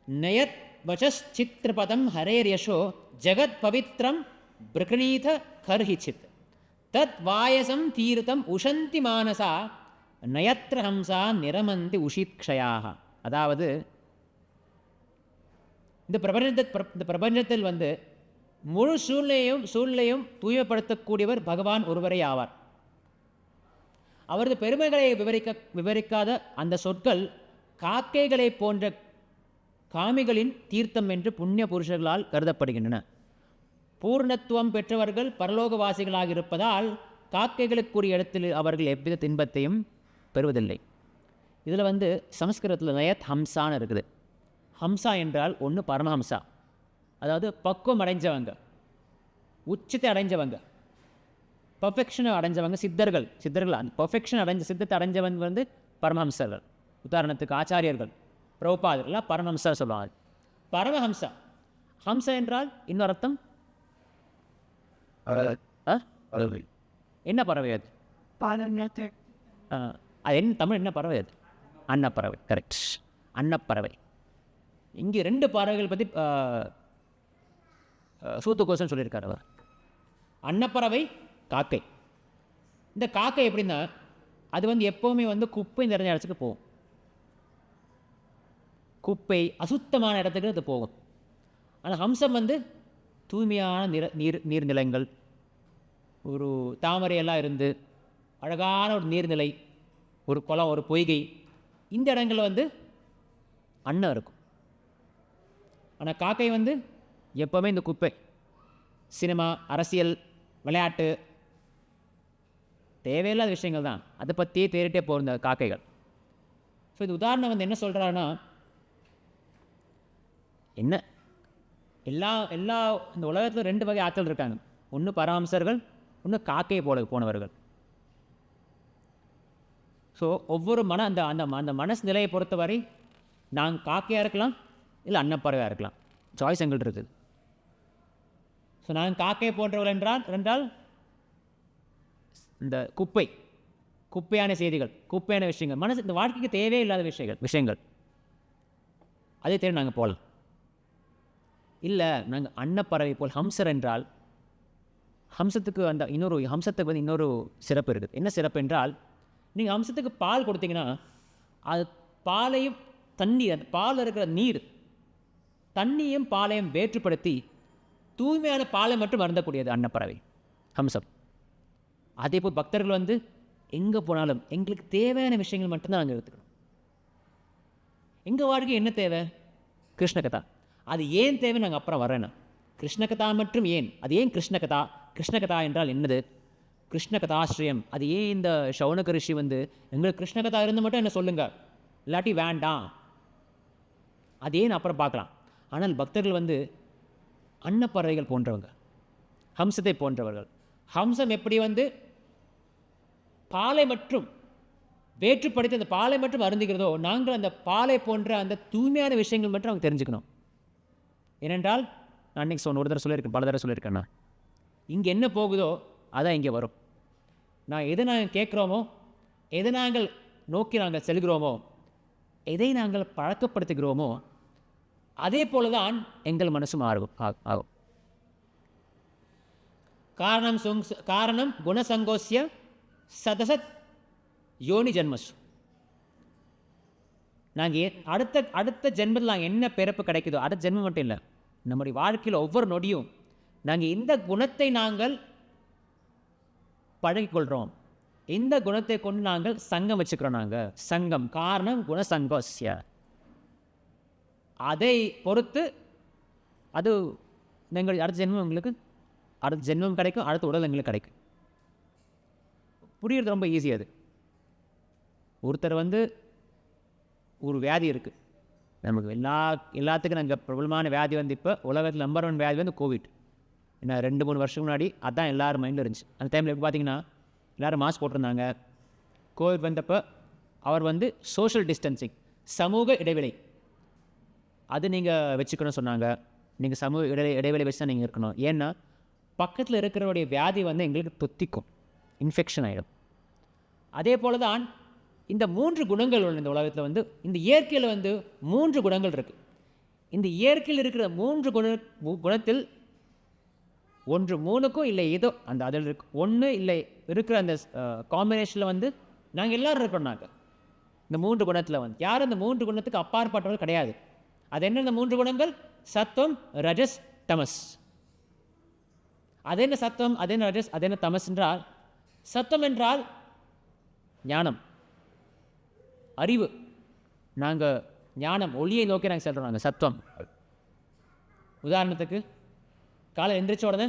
நயத் வசச்சித்திரபதம் ஹரேர் யசோ ஜகத் பவித்ரம் பிரகணீத கர்ஹிச்சித் தத் வாயசம் தீர்த்தம் உஷந்தி மானசா நயத்ர ஹம்சா நிரமந்தி உஷித்க்ஷயாக. அதாவது இந்த பிரபஞ்சத்தில் வந்து முழு சூழ்நிலையும் தூய்மைப்படுத்தக்கூடியவர் பகவான் ஒருவரே ஆவார். அவரது பெருமைகளை விவரிக்காத அந்த சொற்கள் காக்கைகளை போன்ற காமிகளின் தீர்த்தம் என்று புண்ணிய புருஷர்களால் கருதப்படுகின்றன. பூர்ணத்துவம் பெற்றவர்கள் பரலோகவாசிகளாக இருப்பதால் காக்கைகளுக்குரிய இடத்தில் அவர்கள் எவ்வித தின்பத்தையும் பெறுவதில்லை. இதில் வந்து சமஸ்கிருதத்தில் நயத் ஹம்சான்னு இருக்குது. ஹம்சா என்றால் ஒன்று பரமஹம்சா, அதாவது பக்குவம் அடைஞ்சவங்க, உச்சத்தை அடைஞ்சவங்க, பர்ஃபெக்ஷனை அடைஞ்சவங்க, சித்தர்கள் அந்த பர்ஃபெக்ஷன் சித்தத்தை அடைஞ்சவங்க வந்து பரமஹம்சர்கள். உதாரணத்துக்கு ஆச்சாரியர்கள், பிரபுபாதர்கள்லாம் பரமஹம்சா சொல்லுவாங்க. பரமஹம்சா, ஹம்சா என்றால் இன்னொரு அர்த்தம் என்ன பறவை? அது அது என்ன தமிழ், என்ன பறவை? அது அன்னப்பறவை. கரெக்ட், அன்னப்பறவை. இங்கே 2 பறவைகள் பற்றி சூத்துக்கோசன் சொல்லியிருக்கார் அவர். அன்னப்பறவை, காக்கை. இந்த காக்கை எப்படின்னா அது வந்து எப்போவுமே வந்து குப்பை நிறைஞ்ச இடத்துக்கு போகும். குப்பை அசுத்தமான இடத்துக்கு அது போகும். ஆனால் ஹம்சம் வந்து தூய்மையான நீர்நிலங்கள், ஒரு தாமரையெல்லாம் இருந்து அழகான ஒரு நீர்நிலை, ஒரு குளம், ஒரு பொய்கை, இந்த இடங்களில் வந்து அன்னம் இருக்கும். ஆனால் காக்கை வந்து எப்போவுமே இந்த குப்பை, சினிமா, அரசியல், விளையாட்டு, தேவையில்லாத விஷயங்கள் தான், அதை பற்றியே தேடிட்டே போகிற காக்கைகள். ஸோ இது உதாரணம் வந்து என்ன சொல்கிறாருன்னா, என்ன எல்லா இந்த உலகத்தில் 2 வகை ஆட்கள் இருக்காங்க. ஒன்று பரமஹம்சர்கள், ஒன்று காக்கையை போனவர்கள். ஸோ ஒவ்வொரு அந்த அந்த மனசு நிலையை பொறுத்தவரை நாங்கள் காக்கையாக இருக்கலாம், இல்லை அன்னப்பறவையாக இருக்கலாம். சாய்ஸ் எங்கள்கிட்ட இருக்குது. ஸோ நாங்கள் காக்கையை போன்றவர்கள் என்றால் இந்த குப்பையான செய்திகள், குப்பையான விஷயங்கள், மனசு இந்த வாழ்க்கைக்கு தேவையே இல்லாத விஷயங்கள் அதே தேடி நாங்கள் போகலாம். இல்லை நாங்கள் அன்னப்பறவை போல் ஹம்சர் என்றால், ஹம்சத்துக்கு வந்து இன்னொரு சிறப்பு இருக்குது. என்ன சிறப்பு என்றால், நீங்கள் ஹம்சத்துக்கு பால் கொடுத்தீங்கன்னா அது பாலையும் அந்த பாலில் இருக்கிற நீர் தண்ணியும் பாலையும் வேற்றுப்படுத்தி தூய்மையான பாலை மட்டும் அருந்தக்கூடியது அன்னப்பறவை, ஹம்சம். அதே போல் பக்தர்கள் வந்து எங்கே போனாலும் எங்களுக்கு தேவையான விஷயங்கள் மட்டும்தான் நாங்கள் எடுத்துக்கணும். எங்கள் வாழ்க்கை என்ன தேவை? கிருஷ்ணகதா. அது ஏன் தேவை நாங்கள் அப்புறம் வரேன்னா, கிருஷ்ணகதா மற்றும் ஏன், அது ஏன் கிருஷ்ணகதா? கிருஷ்ணகதா என்றால் என்னது? கிருஷ்ணகதாஸ்ரயம். அது ஏன் இந்த சௌனக ரிஷி வந்து எங்களுக்கு கிருஷ்ணகதா இருந்து மட்டும் என்ன சொல்லுங்கள், இல்லாட்டி வேண்டாம், அது ஏன் அப்புறம் பார்க்கலாம். ஆனால் பக்தர்கள் வந்து அன்னப்பறவைகள் போன்றவங்க, ஹம்சத்தை போன்றவர்கள். ஹம்சம் எப்படி வந்து பாலை மற்றும் வேற்றுப்படுத்தி அந்த பாலை மட்டும் அருந்துகிறதோ, நாங்கள் அந்த பாலை போன்ற அந்த தூய்மையான விஷயங்கள் மட்டும் அவங்க தெரிஞ்சுக்கணும். ஏனென்றால் நான் அன்றைக்கி ஒரு தடவை சொல்லியிருக்கேன், பல தடவை சொல்லியிருக்கேன், நான் இங்கே என்ன போகுதோ அதான் இங்கே வரும். எதை நாங்கள் கேட்குறோமோ, எதை நாங்கள் நோக்கி நாங்கள் செல்கிறோமோ, எதை நாங்கள் பழக்கப்படுத்துகிறோமோ, அதே போல தான் எங்கள் மனசும் ஆகும். காரணம் குணசங்கோஸ்ய சதசத் யோனி ஜென்மசு. நாங்கள் அடுத்த ஜென்மத்தில் நாங்கள் என்ன பிறப்பு கிடைக்குதோ, அடுத்த ஜென்மம் மட்டும் இல்லை, நம்முடைய வாழ்க்கையில் ஒவ்வொரு நொடியும் நாங்கள் இந்த குணத்தை நாங்கள் பழகிக்கொள்கிறோம். இந்த குணத்தை கொண்டு நாங்கள் சங்கம் வச்சுக்கிறோம். நாங்கள் சங்கம் காரணம் குணசங்கோஸ்ய. அதை பொறுத்து அது எங்கள் அடுத்த ஜென்மம் எங்களுக்கு அடுத்த ஜென்மம் கிடைக்கும், அடுத்த உடல் எங்களுக்கு கிடைக்கும். புரியுறது ரொம்ப ஈஸி. அது ஒருத்தர் வந்து ஒரு வியாதி இருக்குது, நமக்கு எல்லாத்துக்கும் நாங்கள் பிரபலமான வியாதி வந்து இப்போ உலகத்தில் நம்பர் 1 வியாதி வந்து கோவிட். ஏன்னா 2-3 வருஷம் முன்னாடி அதான் எல்லோரும் மைண்டில் இருந்துச்சு. அந்த டைமில் எப்படி பார்த்தீங்கன்னா எல்லோரும் மாஸ்க் போட்டிருந்தாங்க. கோவிட் வந்தப்போ அவர் வந்து சோஷியல் டிஸ்டன்சிங், சமூக இடைவெளி, அது நீங்கள் வச்சுக்கணும்னு சொன்னாங்க. நீங்கள் சமூக இடைவெளி வச்சு தான் நீங்கள் இருக்கணும். ஏன்னா பக்கத்தில் இருக்கிறவருடைய வியாதி வந்து எங்களுக்கு தொத்திக்கும், இன்ஃபெக்ஷன் ஆகிடும். அதே போல் தான் இந்த 3 குணங்கள் உள்ள இந்த உலகத்தில் வந்து, இந்த இயற்கையில் வந்து 3 குணங்கள் இருக்குது. இந்த இயற்கையில் இருக்கிற 3 குணத்தில் ஒன்று 3க்கும் இல்லை ஏதோ அந்த அதில் இருக்கு ஒன்று இல்லை இருக்கிற அந்த காம்பினேஷனில் வந்து நாங்கள் எல்லோரும் இருக்கோம். நாங்கள் இந்த 3 குணத்தில் வந்து யாரும் இந்த 3 குணத்துக்கு அப்பாற்பட்டவர்கள் கிடையாது. அது என்ன? இந்த 3 குணங்கள் சத்துவம், ரஜஸ், தமஸ். அது என்ன சத்துவம், அது என்ன ரஜஸ், அது என்ன தமஸ் என்றால், சத்துவம் என்றால் ஞானம், அறிவு. நாங்கள் ஞானம், ஒளியை நோக்கி நாங்கள் செல்கிறோம். நாங்கள் சத்துவம். உதாரணத்துக்கு காலை எந்திரிச்ச உடனே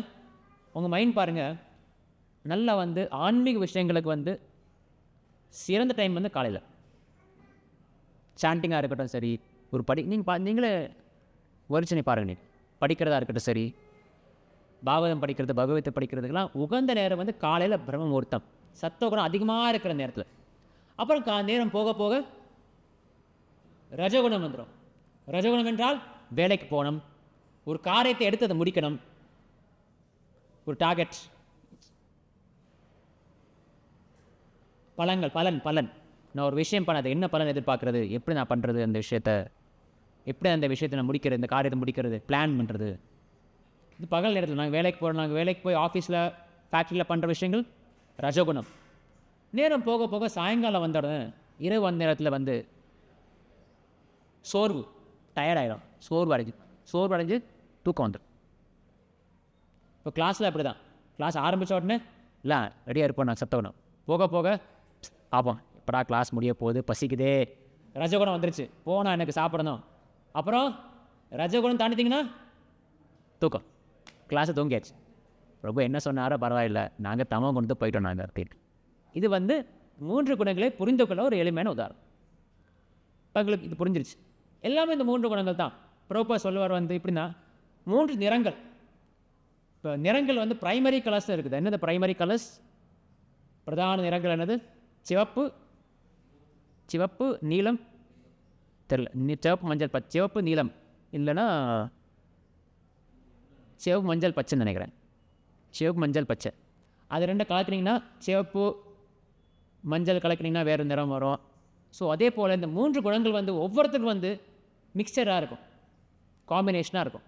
உங்கள் மைண்ட் பாருங்கள், நல்லா வந்து ஆன்மீக விஷயங்களுக்கு வந்து சிறந்த டைம் வந்து காலையில். சாண்டிங்காக இருக்கட்டும் சரி, ஒரு நீங்களே வரிச்சனை பாருங்கள், நீங்கள் படிக்கிறதா இருக்கட்டும் சரி, பாகவதம் படிக்கிறது, பகவத்தை படிக்கிறதுக்கெல்லாம் உகந்த நேரம் வந்து காலையில் பிரம்ம முகூர்த்தம், சத்துவகுணம் அதிகமாக இருக்கிற நேரத்தில். அப்புறம் நேரம் போக போக ரஜகுணம் வந்துடும். ரஜகுணம் என்றால் வேலைக்கு போகணும், ஒரு காரியத்தை எடுத்து அதை முடிக்கணும், ஒரு டார்கெட், பலன். நான் ஒரு விஷயம் பண்ண, அது என்ன பலன் எதிர்பார்க்குறது, எப்படி நான் பண்ணுறது அந்த விஷயத்தை, எப்படி அந்த விஷயத்தை நான் முடிக்கிறது, இந்த காரியத்தை முடிக்கிறது, பிளான் பண்ணுறது. இது பகல் நேரத்தில் நாங்கள் வேலைக்கு போகிறோம், நாங்கள் வேலைக்கு போய் ஆஃபீஸில் ஃபேக்ட்ரியில் பண்ணுற விஷயங்கள் ரஜோகுணம். நேரம் போக போக சாயங்காலம் வந்த உடனே இரவு வந்த நேரத்தில் வந்து சோர்வு, டயர்டாயிடும், சோர்வு அடைஞ்சு தூக்கம் வந்துடும். இப்போ கிளாஸில் அப்படி தான், கிளாஸ் ஆரம்பித்த உடனே இல்லை ரெடியாக இருப்போம், நான் சத்தவணும். போக போக பார்ப்போம், எப்படா கிளாஸ் முடிய போகுது, பசிக்குதே, ரஜகுணம் வந்துருச்சு, போனால் எனக்கு சாப்பிடணும். அப்புறம் ரஜகுணம் தாண்டிட்டிங்கன்னா தூக்கம், கிளாஸை தூங்கியாச்சு. ரொம்ப என்ன சொன்னாரோ பரவாயில்லை, நாங்கள் தமோ கொண்டு போயிட்டோம் நாங்கள் அப்படின்னு. இது வந்து 3 குணங்களை புரிந்து கொள்ள ஒரு எளிமையான உதாரணம். எங்களுக்கு இது புரிஞ்சிருச்சு. எல்லாமே இந்த 3 குணங்கள் தான். ப்ரோப்பர் சொல்லுவார் வந்து இப்படின்னா 3 நிறங்கள். இப்போ நிறங்கள் வந்து ப்ரைமரி கலர்ஸ் இருக்குது. என்னது ப்ரைமரி கலர்ஸ்? பிரதான நிறங்கள் என்னது? சிவப்பு, நீலம், தெரியல, சிவப்பு, மஞ்சள், பச்சை, சிவப்பு, நீலம், இல்லைன்னா சிவப்பு, மஞ்சள், பச்சைன்னு நினைக்கிறேன். சிவப்பு, மஞ்சள், பச்சை, அது 2 கலக்கினீங்கன்னா சிவப்பு மஞ்சள் கலக்கினீங்கன்னா வேறு நிறம் வரும். ஸோ அதே போல் இந்த 3 குணங்கள் வந்து ஒவ்வொருத்தருக்கும் வந்து மிக்சராக இருக்கும், காம்பினேஷனாக இருக்கும்.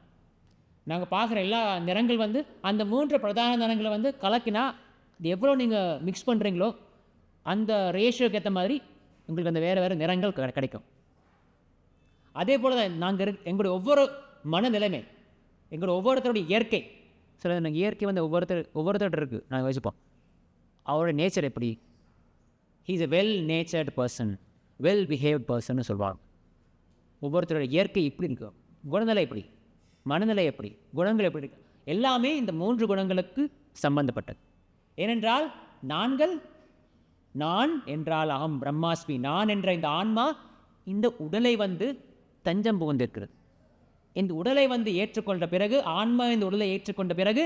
நாங்கள் பார்க்குற எல்லா நிறங்கள் வந்து அந்த 3 பிரதான நிறங்களை வந்து கலக்கினா அது எவ்வளோ நீங்கள் மிக்ஸ் பண்ணுறீங்களோ அந்த ரேஷியோக்கு ஏற்ற மாதிரி உங்களுக்கு அந்த வேறு நிறங்கள் கிடைக்கும். அதே போல் தான் நாங்கள் எங்களுடைய ஒவ்வொரு மனநிலைமை, எங்களுடைய ஒவ்வொருத்தருடைய இயற்கை, சில நாங்கள் இயற்கை வந்து ஒவ்வொருத்தர் இருக்குது. நாங்கள் வச்சுப்போம் அவரோட நேச்சர் எப்படி. He is a well natured person, well behaved பர்சன்னு சொல்லுவாங்க. ஒவ்வொருத்தரோட இயற்கை இப்படி இருக்கும், குணநிலை எப்படி, மனநிலை எப்படி, குணங்கள் எப்படி இருக்கு, எல்லாமே இந்த 3 குணங்களுக்கு சம்பந்தப்பட்டது. ஏனென்றால் நான் என்றால் அகம் பிரம்மாஸ்மி, நான் என்ற இந்த ஆன்மா இந்த உடலை வந்து தஞ்சம் புகுந்திருக்கிறது. இந்த உடலை வந்து ஏற்றுக்கொண்ட பிறகு, ஆன்மா இந்த உடலை ஏற்றுக்கொண்ட பிறகு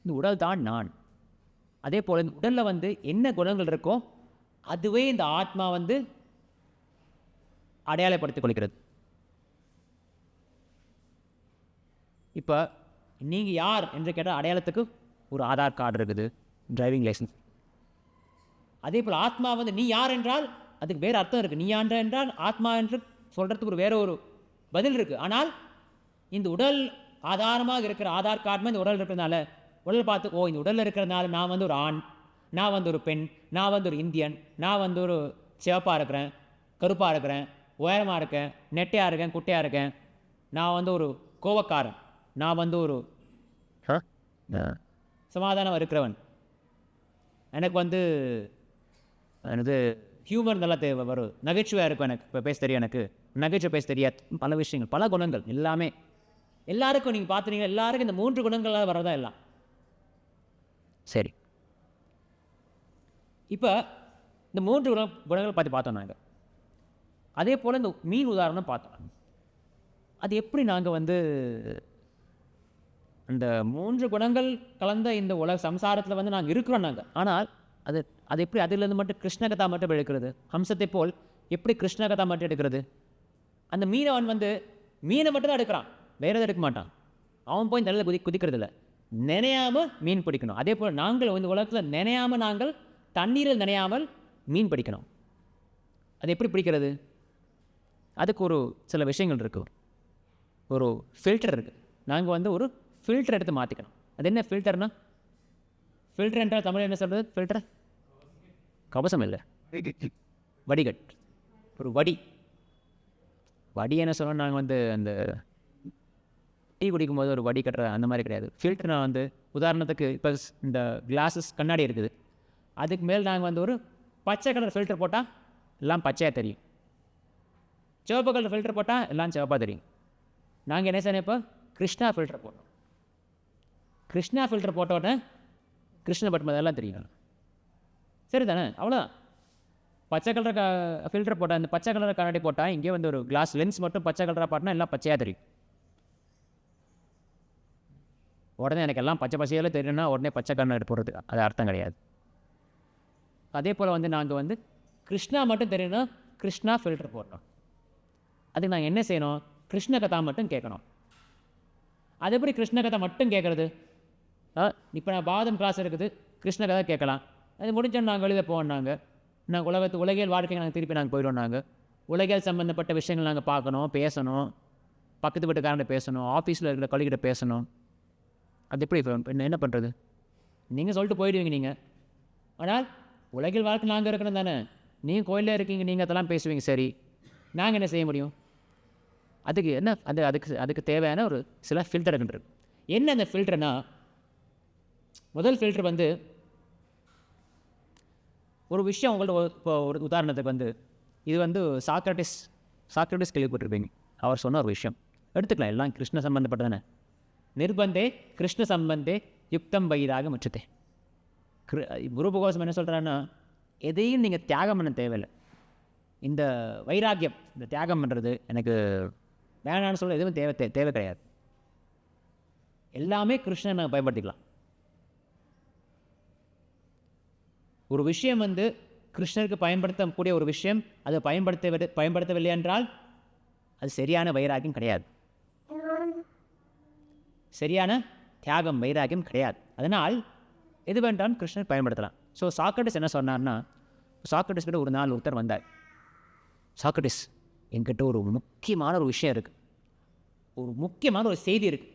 இந்த உடல் தான் நான். அதே போல் இந்த உடலில் வந்து என்ன குணங்கள் இருக்கோ அதுவே இந்த ஆத்மா வந்து அடையாளப்படுத்திக் கொள்கிறது. இப்போ நீங்கள் யார் என்று கேட்டால் அடையாளத்துக்கு ஒரு ஆதார் கார்டு இருக்குது, டிரைவிங் லைசன்ஸ். அதே போல் ஆத்மா வந்து நீ யார் என்றால் அதுக்கு வேறு அர்த்தம் இருக்குது. நீ யார் என்றால் ஆத்மா என்று சொல்கிறதுக்கு வேறு ஒரு பதில் இருக்குது. ஆனால் இந்த உடல் ஆதாரமாக இருக்கிற ஆதார் கார்டுமே இந்த உடல் இருக்கிறதுனால உடல் பார்த்து, ஓ இந்த உடலில் இருக்கிறதுனால நான் வந்து ஒரு ஆண், நான் வந்து ஒரு பெண், நான் வந்து ஒரு இந்தியன், நான் வந்து ஒரு சிவப்பாக இருக்கிறேன், கருப்பாக இருக்கிறேன், உயரமாக இருக்கேன், நெட்டையாக இருக்கேன், குட்டையாக இருக்கேன், நான் வந்து ஒரு கோவக்காரன், நான் வந்து ஒரு சமாதானம் இருக்கிறவன், எனக்கு வந்து எனது ஹியூமர் நல்லா வரும், நகைச்சுவையாக இருக்கும், எனக்கு இப்போ பேச தெரியும், எனக்கு நகைச்சுவை பேச தெரியாது, பல விஷயங்கள், பல குணங்கள் எல்லாமே எல்லாருக்கும். நீங்கள் பார்த்துட்டீங்க, எல்லாருக்கும் இந்த 3 குணங்களாக வர்றதா எல்லாம். சரி, இப்போ இந்த 3 குணங்களை பற்றி பார்த்தோம் நாங்கள். அதே போல் இந்த மீன் உதாரணம் பார்த்தோம். அது எப்படி நாங்கள் வந்து அந்த 3 குணங்கள் கலந்த இந்த உலக சம்சாரத்தில் வந்து நாங்கள் இருக்கிறோம் நாங்கள். ஆனால் அது எப்படி அதிலிருந்து மட்டும் கிருஷ்ணகதா மட்டும் எடுக்கிறது? ஹம்சத்தை போல் எப்படி கிருஷ்ணகதா மட்டும் எடுக்கிறது? அந்த மீனவன் வந்து மீனை மட்டும் தான் எடுக்கிறான், வேறு எதுவும் எடுக்க மாட்டான். அவன் போய் நல்ல குதிக்கிறது இல்லை, நினையாமல் மீன் பிடிக்கணும். அதே போல் நாங்கள் இந்த உலகத்தில் நினையாமல், நாங்கள் தண்ணீரில் நினையாமல் மீன் பிடிக்கணும். அது எப்படி பிடிக்கிறது? அதுக்கு ஒரு சில விஷயங்கள் இருக்குது. ஒரு ஃபில்டர் இருக்குது. நாங்கள் வந்து ஒரு ஃபில்டர் எடுத்து மாற்றிக்கணும். அது என்ன ஃபில்டர்னா? ஃபில்டர் என்றால் தமிழ் என்ன சொல்கிறது? ஃபில்டர் கவசம் இல்லை, வடிகட். ஒரு வடி என்ன சொல்லணும், நாங்கள் வந்து அந்த டீ குடிக்கும் போது ஒரு வடி கட்டுற அந்த மாதிரி கிடையாது. ஃபில்டர்னா வந்து உதாரணத்துக்கு இப்போ இந்த கிளாஸஸ் கண்ணாடி இருக்குது, அதுக்கு மேல் நாங்கள் வந்து ஒரு பச்சை கலர் ஃபில்டர் போட்டால் எல்லாம் பச்சையாக தெரியும், சிவப்பு கலர் ஃபில்டர் போட்டால் எல்லாம் சிவப்பாக தெரியும். நாங்கள் என்ன செய்யணும், இப்போ கிருஷ்ணா ஃபில்டர் போட்டோம். கிருஷ்ணா ஃபில்டர் போட்ட உடனே கிருஷ்ண பட்டம் அதெல்லாம் தெரியும். சரி தானே? அவ்வளோதான். பச்சை கலர் ஃபில்டர் போட்டால், இந்த பச்சை கலர் கண்ணாடி போட்டால் இங்கே வந்து ஒரு கிளாஸ் லென்ஸ் மட்டும் பச்சை கலராக பாட்டினா எல்லாம் பச்சையாக தெரியும். உடனே எனக்கு எல்லாம் பச்சை பச்சையால் தெரியும்னா உடனே பச்சை கண்ணாடி போடுறது அது அர்த்தம் கிடையாது. அதே போல் வந்து நாங்கள் வந்து கிருஷ்ணா மட்டும் தெரியும்னா கிருஷ்ணா ஃபில்டர் போட்டோம். அதுக்கு நாங்கள் என்ன செய்யணும்? கிருஷ்ண கதா மட்டும் கேட்கணும். அது எப்படி கிருஷ்ண கதை மட்டும் கேட்குறது? இப்போ நான் பாதம் கிளாஸ் இருக்குது, கிருஷ்ண கதை கேட்கலாம். அது முடிஞ்சால் நாங்கள் வெளியில் போவோம். நாங்கள் உலகியல் வாழ்க்கை நாங்கள் திருப்பி நாங்கள் போயிடுவோம். நாங்கள் உலகியல் சம்மந்தப்பட்ட விஷயங்கள் நாங்கள் பார்க்கணும், பேசணும், பக்கத்து வீட்டுக்காரன்ட்ட பேசணும், ஆஃபீஸில் இருக்கிற கொள்ளைகிட்ட பேசணும். அது எப்படி என்ன பண்ணுறது? நீங்கள் சொல்லிட்டு போயிடுவீங்க நீங்கள். ஆனால் உலகில் வாழ்க்கை நாங்கள் இருக்கணும் தானே. நீங்கள் கோயிலில் இருக்கீங்க, நீங்கள் அதெல்லாம் பேசுவீங்க. சரி, நாங்கள் என்ன செய்ய முடியும்? அதுக்கு என்ன அதுக்கு தேவையான ஒரு சில ஃபில்டர்கள் இருக்கு. என்ன அந்த ஃபில்டர்னா, முதல் ஃபில்டர் வந்து ஒரு விஷயம் உங்கள்ட்ட இப்போ ஒரு உதாரணத்துக்கு வந்து இது வந்து சாக்ரட்டிஸ் கேள்விப்பட்டிருப்பீங்க. அவர் சொன்ன ஒரு விஷயம் எடுத்துக்கலாம், எல்லாம் கிருஷ்ண சம்பந்தப்பட்டதானே. நிர்பந்தே கிருஷ்ண சம்பந்தே யுக்தம் வைராக முற்றத்தே. குரு பகவான் என்ன சொல்கிறான்னா, எதையும் நீங்கள் தியாகம் பண்ண தேவையில்லை. இந்த வைராக்கியம், இந்த தியாகம் பண்ணுறது எனக்கு வேணான்னு சொல்ல எதுவும் தேவை கிடையாது. எல்லாமே கிருஷ்ணனை பயன்படுத்திக்கலாம். ஒரு விஷயம் வந்து கிருஷ்ணருக்கு பயன்படுத்தக்கூடிய ஒரு விஷயம், அதை பயன்படுத்தவில்லை என்றால் அது சரியான வைராக்கியம் கிடையாது, சரியான தியாகம் வைராக்கியம் கிடையாது. அதனால் எது வேண்டாலும் கிருஷ்ணர் பயன்படுத்தலாம். ஸோ சாக்ரட்டிஸ் என்ன சொன்னார்னா, சாக்ரட்டிஸ் கிட்ட ஒரு நாள் ஒருத்தர் வந்தார். சாக்ரட்டிஸ், என்கிட்ட ஒரு முக்கியமான ஒரு விஷயம் இருக்குது, ஒரு முக்கியமான ஒரு செய்தி இருக்குது,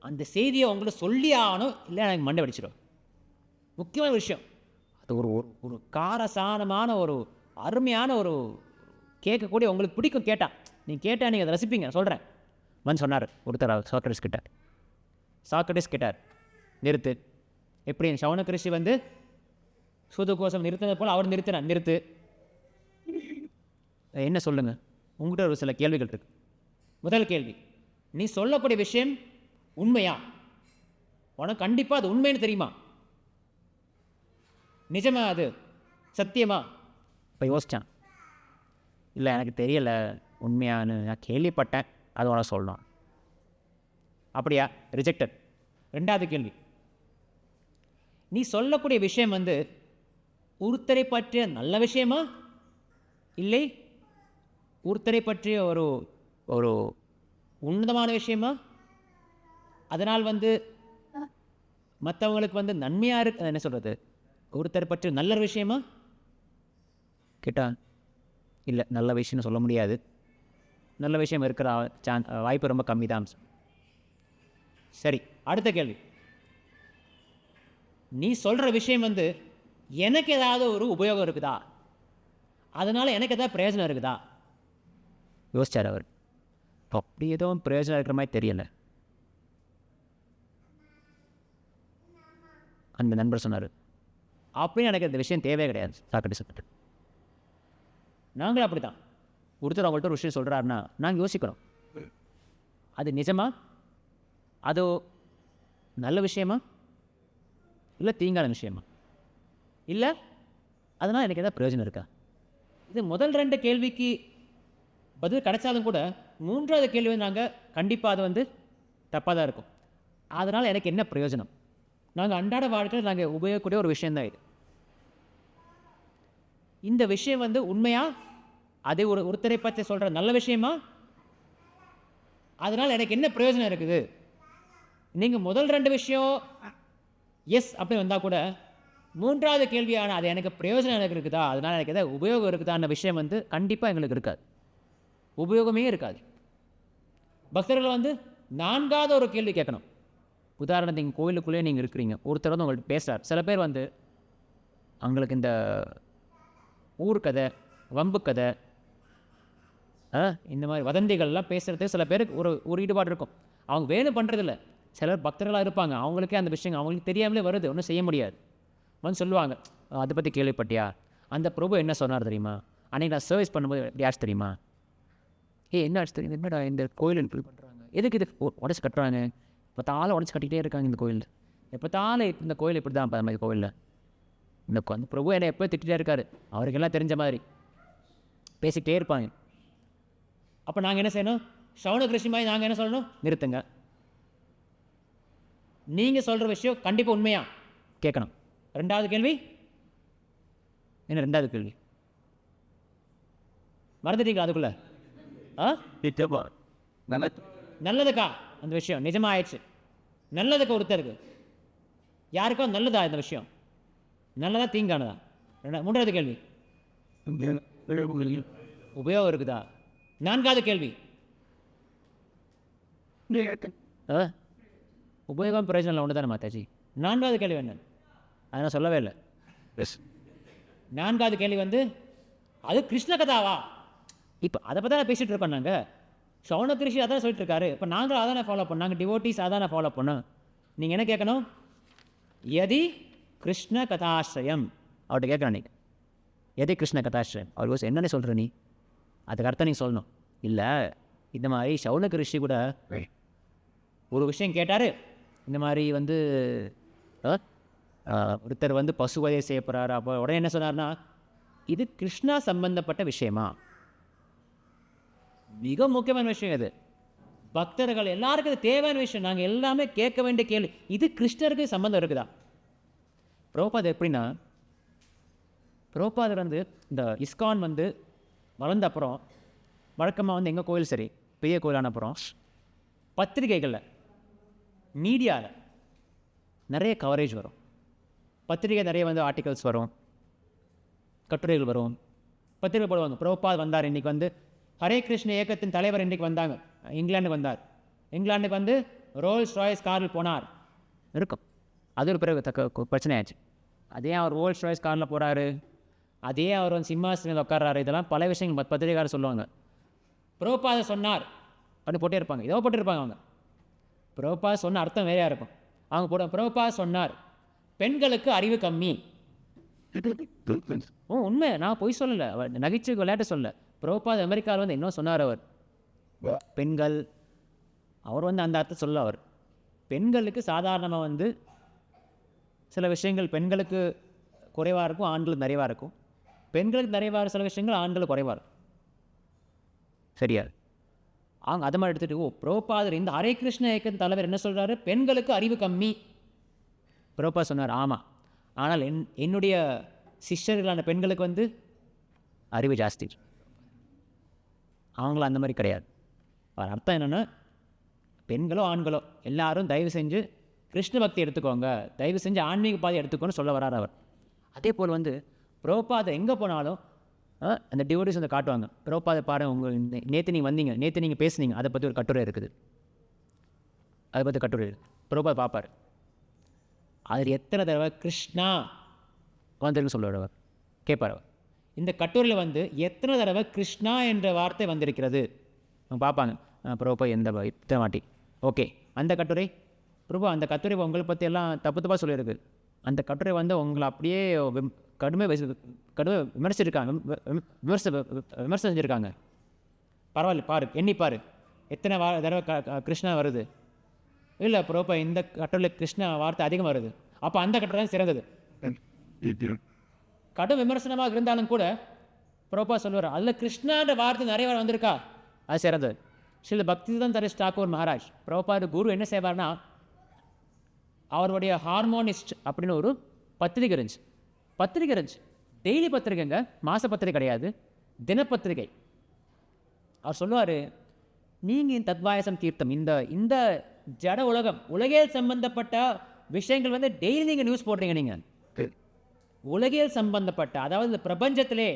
அந்த செய்தியை உங்கள்கிட்ட சொல்லி ஆகணும், இல்லை எனக்கு மண்டை வெடிச்சிடும். முக்கியமான விஷயம், அது ஒரு ஒரு காரசானமான ஒரு அருமையான ஒரு கேட்கக்கூடிய, உங்களுக்கு பிடிக்கும், கேட்டால் நீங்கள் அதை ரசிப்பீங்க, சொல்கிறேன் வந்து சொன்னார் ஒருத்தர் சாக்ரட்டிஸ் கிட்ட. சாக்ரட்டிஸ் கேட்டார், நிறுத்து. எப்படி சவுனக ரிஷி வந்து சூதகோசம் நிறுத்தினது போல் அவர் நிறுத்து. என்ன சொல்லுங்கள், உங்கள்கிட்ட ஒரு சில கேள்விகள் இருக்கு. முதல் கேள்வி, நீ சொல்லக்கூடிய விஷயம் உண்மையா? உனக்கு கண்டிப்பாக அது உண்மைன்னு தெரியுமா? நிஜமா? அது சத்தியமா? இப்போ யோசித்தான், இல்லை எனக்கு தெரியலை உண்மையானு, நான் கேள்விப்பட்டேன், அது உனக்கு சொல்லணும். அப்படியா? ரிஜெக்டட். ரெண்டாவது கேள்வி, நீ சொல்லக்கூடிய விஷயம் வந்து ஒருத்தரை பற்றிய நல்ல விஷயமா, இல்லை ஒருத்தரை பற்றிய ஒரு ஒரு உன்னதமான விஷயமா, அதனால் வந்து மற்றவங்களுக்கு வந்து நன்மையாக இருக்கு, என்ன சொல்கிறது, ஒருத்தரை பற்றிய நல்ல விஷயமா கேட்டா, இல்லை நல்ல விஷயம்னு சொல்ல முடியாது, நல்ல விஷயம் இருக்கிற வாய்ப்பு ரொம்ப கம்மி தான். சரி, அடுத்த கேள்வி, நீ சொல்கிற விஷயம் வந்து எனக்கு ஏதாவது ஒரு உபயோகம் இருக்குதா, அதனால் எனக்கு ஏதாவது பிரயோஜனம் இருக்குதா? யோசிச்சார் அவர். அப்படி எதுவும் பிரயோஜனம் இருக்கிற மாதிரி தெரியலை. அந்த நண்பர் சொன்னார், அப்படின்னு எனக்கு இந்த விஷயம் தேவையே கிடையாது. சாக்ரட்டிஸ் சொல்லிட்டு, நாங்களும் அப்படி தான். ஒருத்தர் அவங்கள்ட்ட ஒரு விஷயம் சொல்கிறாருன்னா நாங்கள் யோசிக்கிறோம், அது நிஜமா, அது நல்ல விஷயமா, இல்லை தீங்கான விஷயமா, இல்லை அதனால் எனக்கு எதாவது பிரயோஜனம் இருக்கா? இது முதல் ரெண்டு கேள்விக்கு பதில் கிடைச்சாலும் கூட மூன்றாவது கேள்வி வந்து நாங்கள் கண்டிப்பாக அது வந்து தப்பாக தான் இருக்கும். அதனால் எனக்கு என்ன பிரயோஜனம்? நாங்கள் அன்றாட வாழ்க்கையில் நாங்கள் உபயோகக்கூடிய ஒரு விஷயந்தான் இது. இந்த விஷயம் வந்து உண்மையா, அதே ஒருத்தரை பற்றி சொல்கிற நல்ல விஷயமா, அதனால் எனக்கு என்ன பிரயோஜனம் இருக்குது? நீங்கள் முதல் ரெண்டு விஷயம் எஸ் அப்படி வந்தால் கூட மூன்றாவது கேள்வியான அது எனக்கு பிரயோஜனம் எனக்கு இருக்குதா, அதனால் எனக்கு எதாவது உபயோகம் இருக்குதான விஷயம் வந்து கண்டிப்பாக எங்களுக்கு இருக்காது, உபயோகமே இருக்காது. பக்தர்கள் வந்து நான்காவது ஒரு கேள்வி கேட்கணும். உதாரணத்துக்கு நீங்கள் கோயிலுக்குள்ளேயே நீங்கள் இருக்கிறீங்க, ஒருத்தர் வந்து உங்கள்கிட்ட பேசுகிறார். சில பேர் வந்து அவங்களுக்கு இந்த ஊர்க்கதை, வம்பு கதை, இந்த மாதிரி வதந்திகள்லாம் பேசுகிறதுக்கு சில பேருக்கு ஒரு ஈடுபாடு இருக்கும். அவங்க வேணும் பண்ணுறதில்ல. சிலர் பக்தர்களாக இருப்பாங்க, அவங்களுக்கே அந்த விஷயங்கள் அவங்களுக்கு தெரியாமலே வருது, ஒன்றும் செய்ய முடியாது. வந்து சொல்லுவாங்க, அதை பற்றி கேள்விப்பட்டியா, அந்த பிரபு என்ன சொன்னார் தெரியுமா, அன்றைக்கி நான் சர்வீஸ் பண்ணும்போது எப்படி ஆச்சு தெரியுமா, என்ன ஆச்சு தெரியும், என்னடா இந்த கோயில் இப்படி பண்ணுறாங்க, எதுக்கு இது உடச்சி கட்டுறாங்க, எப்போத்தாலும் உடச்சி கட்டிகிட்டே இருக்காங்க இந்த கோயிலில், எப்போத்தாலும் இந்த கோயில் இப்படி தான் அந்த மாதிரி கோயிலில் இந்த அந்த பிரபு என்னை எப்போ திட்டிகிட்டே இருக்காரு, அவருக்கெல்லாம் தெரிஞ்ச மாதிரி பேசிக்கிட்டே இருப்பாங்க. அப்போ நாங்கள் என்ன செய்யணும், சவுனக ரிஷி மாதிரி நாங்கள் என்ன சொல்லணும், நிறுத்துங்க, நீங்கள் சொல்கிற விஷயம் கண்டிப்பாக உண்மையா கேட்கணும். ரெண்டாவது கேள்வி என்ன? ரெண்டாவது கேள்வி மறந்துட்டீங்களா அதுக்குள்ள? நல்லதுக்கா அந்த விஷயம் நிஜமா ஆயிடுச்சு, நல்லதுக்கு ஒருத்தருக்கு யாருக்கோ நல்லதா இந்த விஷயம், நல்லதா தீங்கானதா? மூன்றாவது கேள்வி உபயோகம் இருக்குதா? 4வது கேள்வி, உபயோகம் பிரயோஜனம் ஒன்று தானே மாதாஜி. 4வது கேள்வி என்ன? அதை நான் சொல்லவே இல்லை. 4வது கேள்வி வந்து அது கிருஷ்ண கதாவா? இப்போ அதை பற்றி தான் பேசிகிட்டு இருக்கோம் நாங்கள். சௌனக் ரிஷி அதான் சொல்லிட்டு இருக்காரு. இப்போ நாங்களும் அதானே ஃபாலோ பண்ணோம், நாங்கள் டிவோட்டிஸ் அதானே ஃபாலோ பண்ணோம். நீங்கள் என்ன கேட்கணும்? எதி கிருஷ்ண கதாசிரயம் அவர்கிட்ட கேட்கணும். நீங்கள் எதி கிருஷ்ண கதாசிரயம் அவர் என்னென்ன சொல்கிற நீ, அதுக்கு அர்த்தம் நீ சொல்லணும். இல்லை இந்த மாதிரி சௌனக் ரிஷி கூட ஒரு விஷயம் கேட்டார். இந்த மாதிரி வந்து ஒருத்தர் வந்து பசுவதை செய்ய போகிறாரு. அப்போ உடனே என்ன சொன்னார்னா, இது கிருஷ்ணா சம்பந்தப்பட்ட விஷயமா? மிக முக்கியமான விஷயம் இது. பக்தர்கள் எல்லாருக்கும் இது தேவையான விஷயம். நாங்கள் எல்லாமே கேட்க வேண்டிய கேள்வி, இது கிருஷ்ணருக்கு சம்பந்தம் இருக்குதா? பிரபுபாத் எப்படின்னா, பிரபுபாத் வந்து இந்த இஸ்கான் வந்து வளர்ந்த அப்புறம் வழக்கமாக வந்து எங்கள் கோயில் சரி பெரிய கோயிலான அப்புறம் பத்திரிகைகளில் மீடியாவில் நிறைய கவரேஜ் வரும். பத்திரிகை நிறைய வந்து ஆர்டிகல்ஸ் வரும், கட்டுரைகள் வரும், பத்திரிகை போடுவாங்க. பிரபுபாத் வந்தார் இன்றைக்கி வந்து ஹரே கிருஷ்ண இயக்கத்தின் தலைவர் இன்றைக்கி வந்தாங்க, இங்கிலாந்துக்கு வந்தார், இங்கிலாந்துக்கு வந்து ரோல்ஸ் ராய்ஸ் காரில் போனார் இருக்கும். அது ஒரு பிறகு பிரச்சனை ஆச்சு. அதே அவர் ரோல்ஸ் ராய்ஸ் காரில் போகிறாரு, அதே அவர் வந்து சிம்மாசனத்தில் உட்கார்றாரு. இதெல்லாம் பல விஷயங்கள் பத்திரிகையாளர் சொல்லுவாங்க. பிரபுபாத சொன்னார் அப்படின்னு போட்டே இருப்பாங்க, ஏதோ போட்டிருப்பாங்க அவங்க. பிரபுபாத் சொன்ன அர்த்தம் வேறையாக இருக்கும். அவங்க போட பிரபுபாத் சொன்னார் பெண்களுக்கு அறிவு கம்மி. உண்மை, நான் பொய் சொல்லலை, அவர் நகைச்சுவை விளையாட்டு சொல்ல. பிரபுபாத் அமெரிக்காவில் வந்து இன்னும் சொன்னார். அவர் பெண்கள், அவர் வந்து அந்த அர்த்தம் சொல்ல. அவர் பெண்களுக்கு சாதாரணமாக வந்து சில விஷயங்கள் பெண்களுக்கு குறைவாக இருக்கும், ஆண்களுக்கு நிறைவாக இருக்கும். பெண்களுக்கு நிறைவாக சில விஷயங்கள் ஆண்களுக்கு குறைவாக இருக்கும். சரியா? அவங்க அதை மாதிரி எடுத்துகிட்டு பிரபுபாதர் இந்த ஹரே கிருஷ்ண இயக்கத்தின் தலைவர் என்ன சொல்கிறாரு, பெண்களுக்கு அறிவு கம்மி. பிரபுபாத் சொன்னார் ஆமாம், ஆனால் என்னுடைய சிஸ்டர்களான பெண்களுக்கு வந்து அறிவு ஜாஸ்தி. அவங்களும் அந்த மாதிரி கிடையாது. அவர் அர்த்தம் என்னென்னா, பெண்களோ ஆண்களோ எல்லாரும் தயவு செஞ்சு கிருஷ்ண பக்தி எடுத்துக்கோங்க, தயவு செஞ்சு ஆன்மீக பாதை எடுத்துக்கோன்னு சொல்ல வரார் அவர். அதே போல் வந்து பிரபுபாத் எங்கே போனாலும் அந்த டிவோட்டிஸ் வந்து காட்டுவாங்க. பிரபுபாதை பாருங்கள், உங்கள் நேற்று நீங்கள் வந்தீங்க, நேற்று நீங்கள் பேசுனீங்க, அதை பற்றி ஒரு கட்டுரை இருக்குது, அதை பற்றி கட்டுரை இருக்குது. பிரபுபாத் பார்ப்பார், அதில் எத்தனை தடவை கிருஷ்ணா வந்திருக்கு சொல்லுவார். கேட்பார் அவர், இந்த கட்டுரையில் வந்து எத்தனை தடவை கிருஷ்ணா என்ற வார்த்தை வந்திருக்கிறது அவங்க பார்ப்பாங்க. பிரபுபா இத்தனை வாட்டி. ஓகே, அந்த கட்டுரை பிரபு, அந்த கட்டுரை உங்களை பற்றி எல்லாம் தப்பு தப்பாக சொல்லியிருக்கு. அந்த கட்டுரை வந்து உங்களை அப்படியே கடுமையாக விமர்சிச்சிருக்காங்க, விமர்சனம் செஞ்சுருக்காங்க. பரவாயில்ல, பாரு, எண்ணி பாரு, எத்தனை தடவை கிருஷ்ணா வருது. இல்லை பிரபுபா, இந்த கட்டுரையில் கிருஷ்ணா வார்த்தை அதிகம் வருது. அப்போ அந்த கட்டுரை தான் சிறந்தது. கடும் விமர்சனமாக இருந்தாலும் கூட பிரபுபா சொல்லுவார், அதில் கிருஷ்ணான்ற வார்த்தை நிறைய வந்திருக்கா, அது சிறந்தது. சில பக்திதான் தரிஷ் தாக்கூர் மகாராஜ் பிரபுபாது குரு என்ன செய்வார்னா, அவருடைய ஹார்மோனிஸ்ட் அப்படின்னு ஒரு பத்திரிகை இருந்துச்சு. டெய்லி பத்திரிகைங்க, மாத பத்திரிகை கிடையாது, தினப்பத்திரிகை. அவர் சொல்லுவார், நீங்கள் தத்வாயசம் தீர்த்தம், இந்த ஜட உலகியல் சம்பந்தப்பட்ட விஷயங்கள் வந்து டெய்லி நீங்கள் நியூஸ் போடுறீங்க. நீங்கள் உலகியல் சம்பந்தப்பட்ட, அதாவது இந்த பிரபஞ்சத்திலே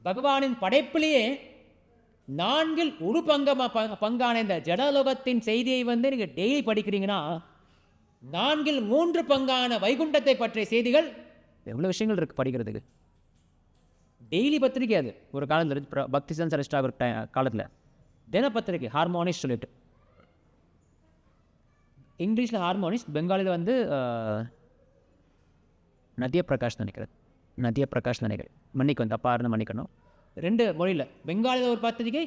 பகவானின் படைப்பிலேயே 4 ஒரு பங்கான இந்த ஜடலோகத்தின் செய்தியை வந்து நீங்கள் டெய்லி படிக்கிறீங்கன்னா, 4 3 பங்கான வைகுண்டத்தை பற்றிய செய்திகள் எவ்வளோ விஷயங்கள் இருக்குது படிக்கிறதுக்கு. டெய்லி பத்திரிக்கை அது. ஒரு காலத்தில் பக்திசன் சரிஷ்டா காலத்தில் தினப்பத்திரிக்கை ஹார்மோனிஸ்ட் சொல்லிட்டு, இங்கிலீஷில் ஹார்மோனிஸ்ட், பெங்காலியில் வந்து நதிய பிரகாஷ் நினைக்கிறேன். மன்னிக்கணும், தப்பாக இருந்து மன்னிக்கணும். 2 மொழியில், பெங்காலியில் ஒரு பத்திரிகை,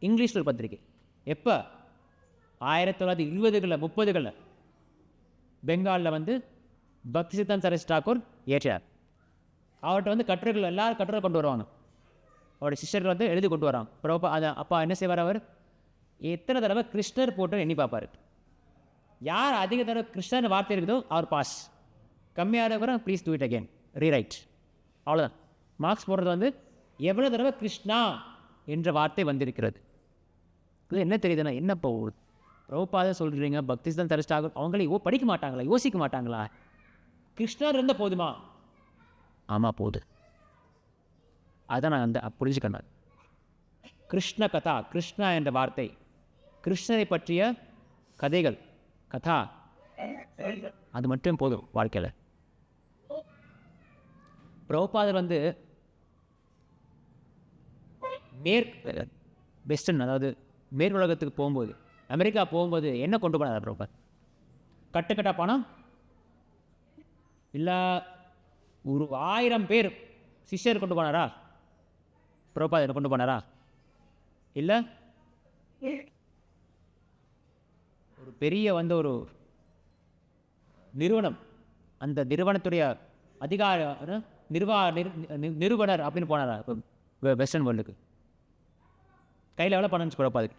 இங்கிலீஷில் ஒரு பத்திரிகை. எப்போ? 1920களில் 30களில் பெங்காலில் வந்து பக்தி சித்தாந்த் சரஸ் தாக்கூர் ஏற்றார். அவர்கிட்ட வந்து கட்டுரைகள், எல்லாரும் கட்டுரை கொண்டு வருவாங்க. அவருடைய சிஷ்யர்கள் வந்து எழுதி கொண்டு வராங்க. பிரபா அதை அப்பா என்ன செய்வார், அவர் எத்தனை தடவை கிருஷ்ணர் போட்டு எண்ணி பார்ப்பார். யார் அதிக தடவை கிருஷ்ணர் வார்த்தை இருக்குதோ அவர் பாஸ், கம்மியாக இருக்கிற please do it again, rewrite, அவ்வளோதான். மார்க்ஸ் போடுறது வந்து எவ்வளோ தடவை கிருஷ்ணா என்ற வார்த்தை வந்திருக்கிறது. இது என்ன தெரியுதுன்னா, என்ன போகுது பிரபுபாத சொல்கிறீங்க, பக்தி தான் தரிஷ்டாக, அவங்களே படிக்க மாட்டாங்களா, யோசிக்க மாட்டாங்களா? கிருஷ்ணர் இருந்தால் போதுமா? ஆமாம், போகுது. அதான் நான் அந்த புரிஞ்சுக்கணும். கிருஷ்ண கதா, கிருஷ்ணா என்ற வார்த்தை கிருஷ்ணரை பற்றிய கதைகள், கதா, அது மட்டும் போதும் வாழ்க்கையில். பிரபுபாதர் வந்து வெஸ்டர்ன், அதாவது மேற்கு உலகத்துக்கு போகும்போது, அமெரிக்கா போகும்போது என்ன கொண்டு போனார் பிரபுபாத்? கட்டுக்கட்டா பணம் இல்லை ஒரு 1000 பேர் சிஷ்யர் கொண்டு போனாரா? பிரபுபாத் கொண்டு போனாரா? இல்லை ஒரு பெரிய வந்து ஒரு நிறுவனம், அந்த நிறுவனத்துடைய அதிகார நிறுவனர் அப்படின்னு போனாரா இப்போ வெஸ்டர்ன் வேர்ல்டுக்கு? கையில் எவ்வளோ பணம் இருந்துச்சு பிரபுபாதுக்கு?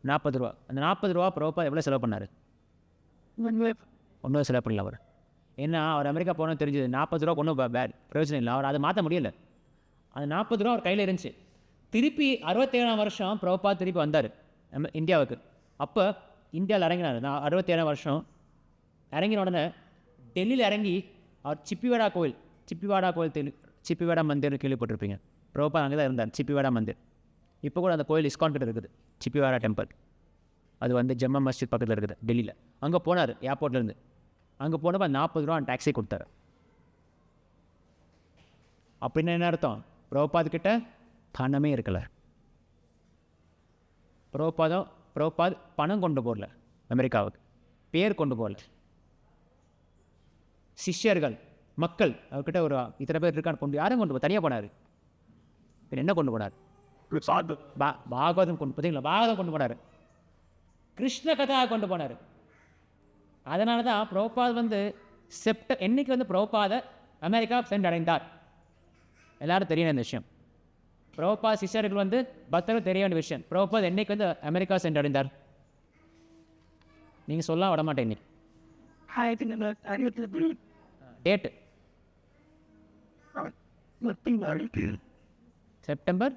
40 ரூபா. அந்த 40 ரூபா பிரபுபாத் எவ்வளோ செலவு பண்ணார்? ஒன்றும் செலவு பண்ணல அவர். ஏன்னா அவர் அமெரிக்கா போகணும்னு தெரிஞ்சது. 40 ரூபா ஒன்றும் பிரயோஜனம் இல்லை, அவர் அதை மாற்ற முடியல. அந்த 40 ரூபா அவர் கையில் இருந்துச்சு. திருப்பி 67ஆம் வருஷம் பிரபுபாத் திருப்பி வந்தார் இந்தியாவுக்கு. அப்போ இந்தியாவில் இறங்கினார். நான் 67ஆம் வருஷம் இறங்கின உடனே டெல்லியில் இறங்கி அவர் சிப்பிவாடா கோயில் சிப்பிவாடா மந்திர்னு கேள்விப்பட்டிருப்பீங்க. பிரபுபாத் அங்கே தான் இருந்தார், சிப்பிவாடா மந்திர். இப்போ கூட அந்த கோயில் இஸ்கான் கிட்ட இருக்குது, சிப்பிவாடா டெம்பிள். அது வந்து ஜம்மா மஸ்ஜித் பக்கத்தில் இருக்குது டெல்லியில். அங்கே போனார் ஏர்போர்ட்லேருந்து. அங்கே போனப்போ 40 ரூபா டாக்ஸி கொடுத்தாரு. அப்படின்னு என்ன அர்த்தம்? பிரபுபாத் கிட்ட பணமே இருக்கல. பிரபுபாத் பணம் கொண்டு போகல அமெரிக்காவுக்கு, பேர் கொண்டு போகல. சிஷ்யர்கள், மக்கள் அவர்கிட்ட ஒரு இத்தனை பேர் இருக்கான்னு கொண்டு யாரும் கொண்டு போய் தனியாக போனார். என்ன கொண்டு போனார்? பாகவதம் கொண்டு, பார்த்தீங்களா, பாகவதம் கொண்டு போனார். கிருஷ்ண கதாவை கொண்டு போனார். அதனால தான் பிரபுபாத் வந்து என்னைக்கு வந்து பிரபுபாத அமெரிக்கா சென்றடைந்தார் எல்லாரும் தெரியணும் இந்த விஷயம். பிரபுபாத் சிஷ்யர்கள் வந்து பக்தர்கள் தெரிய வேண்டிய விஷயம். பிரபுபாத் என்னைக்கு வந்து அமெரிக்கா சென்றடைந்தார்? நீங்கள் சொல்ல விட மாட்டேன். இன்னைக்கு டேட்டு செப்டம்பர்.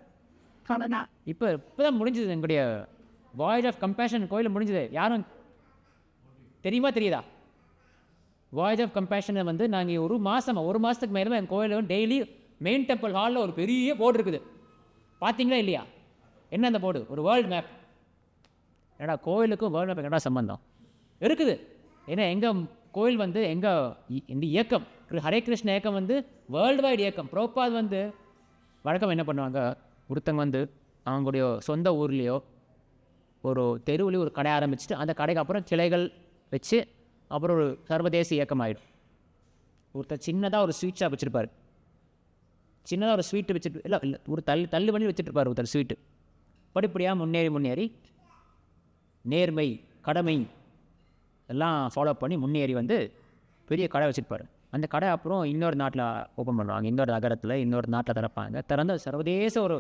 இப்போ தான் முடிஞ்சது எங்களுடைய வாய்ஸ் ஆஃப் கம்பேஷன் கோயில் முடிஞ்சது. யாரும் தெரியுமா தெரியுதா? வாய்ஸ் ஆஃப் கம்பேஷனை வந்து நாங்கள் ஒரு மாதத்துக்கு மேலே என் கோயிலில் டெய்லி மெயின் டெம்பிள் ஹாலில் ஒரு பெரிய போர்டு இருக்குது. பார்த்தீங்களா இல்லையா? என்ன அந்த போர்டு? ஒரு வேர்ல்டு மேப். என்னடா கோயிலுக்கும் வேர்ல்டு மேப் என்னடா சம்பந்தம் இருக்குது? ஏன்னா எங்கள் கோயில் வந்து இந்த இயக்கம் ஹரே கிருஷ்ண இயக்கம் வந்து வேர்ல்டு வைடு இயக்கம். பிரபுபாத் வந்து வழக்கம் என்ன பண்ணுவாங்க, ஒருத்தங்க வந்து அவங்களுடைய சொந்த ஊர்லேயோ ஒரு தெருவுலேயும் ஒரு கடை ஆரம்பிச்சுட்டு அந்த கடைக்கு அப்புறம் கிளைகள் வச்சு அப்புறம் ஒரு சர்வதேச இயக்கம் ஆகிடும். ஒருத்தர் சின்னதாக ஒரு ஸ்வீட் ஷாப் வச்சுருப்பார், சின்னதாக ஒரு ஸ்வீட்டு வச்சுட்டு இல்லை ஒரு தள்ளு பண்ணி வச்சுட்டுருப்பார் ஒருத்தர் ஸ்வீட்டு. படிப்படியாக முன்னேறி நேர்மை, கடமை எல்லாம் ஃபாலோ பண்ணி முன்னேறி வந்து பெரிய கடை வச்சுருப்பார். அந்த கடை அப்புறம் இன்னொரு நாட்டில் ஓப்பன் பண்ணுவாங்க, இன்னொரு நகரத்தில் இன்னொரு நாட்டில் திறப்பாங்க. திறந்து சர்வதேச ஒரு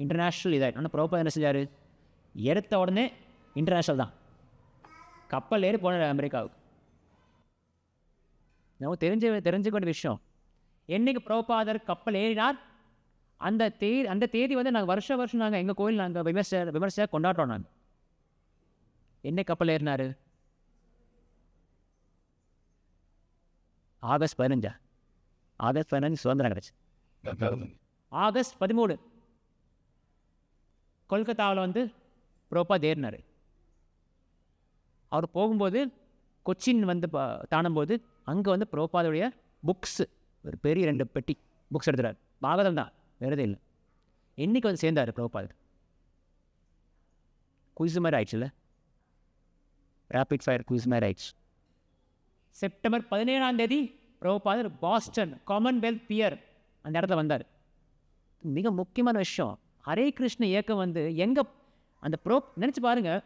இன்டர்நேஷ்னல் இதாகிடும். ஆனால் பிரபுபாத் என்ன செஞ்சார்? எடுத்த உடனே இன்டர்நேஷ்னல் தான். கப்பல் ஏறி போன அமெரிக்காவுக்கு. நம்ம தெரிஞ்சுக்க வேண்டிய விஷயம், என்றைக்கு பிரபுபாதர் கப்பல் ஏறினார் அந்த தேதி வந்து நாங்கள் வருஷம் நாங்கள் எங்கள் கோயில் நாங்கள் விமர்சையாக கொண்டாடுறோம். நாங்கள் என்ன கப்பல் ஏறினார்? ஆகஸ்ட் 15 சுதந்திரம் கிடச்சி. ஆகஸ்ட் 13 கொல்கத்தாவில் வந்து பிரபுபாத் ஏறினார். அவர் போகும்போது கொச்சின் வந்து தாணும்போது அங்கே வந்து பிரபுபாதுடைய புக்ஸு ஒரு பெரிய 2 பெட்டி புக்ஸ் எடுத்துறாரு. பாகவதம் தான், வேறதே இல்லை. என்றைக்கு வந்து சேர்ந்தார் பிரபுபாத்? குயிஸ் மாதிரி ஆயிடுச்சு இல்லை, ரேபிட் ஃபயர் குயிஸ் மாதிரி ஆயிடுச்சு. செப்டம்பர் 17 பிரபுபாதர் பாஸ்டன் காமன்வெல்த் பியர் அந்த இடத்துல வந்தார். மிக முக்கியமான விஷயம், ஹரே கிருஷ்ண இயக்கம் வந்து எங்கே அந்த நினச்சி பாருங்கள்,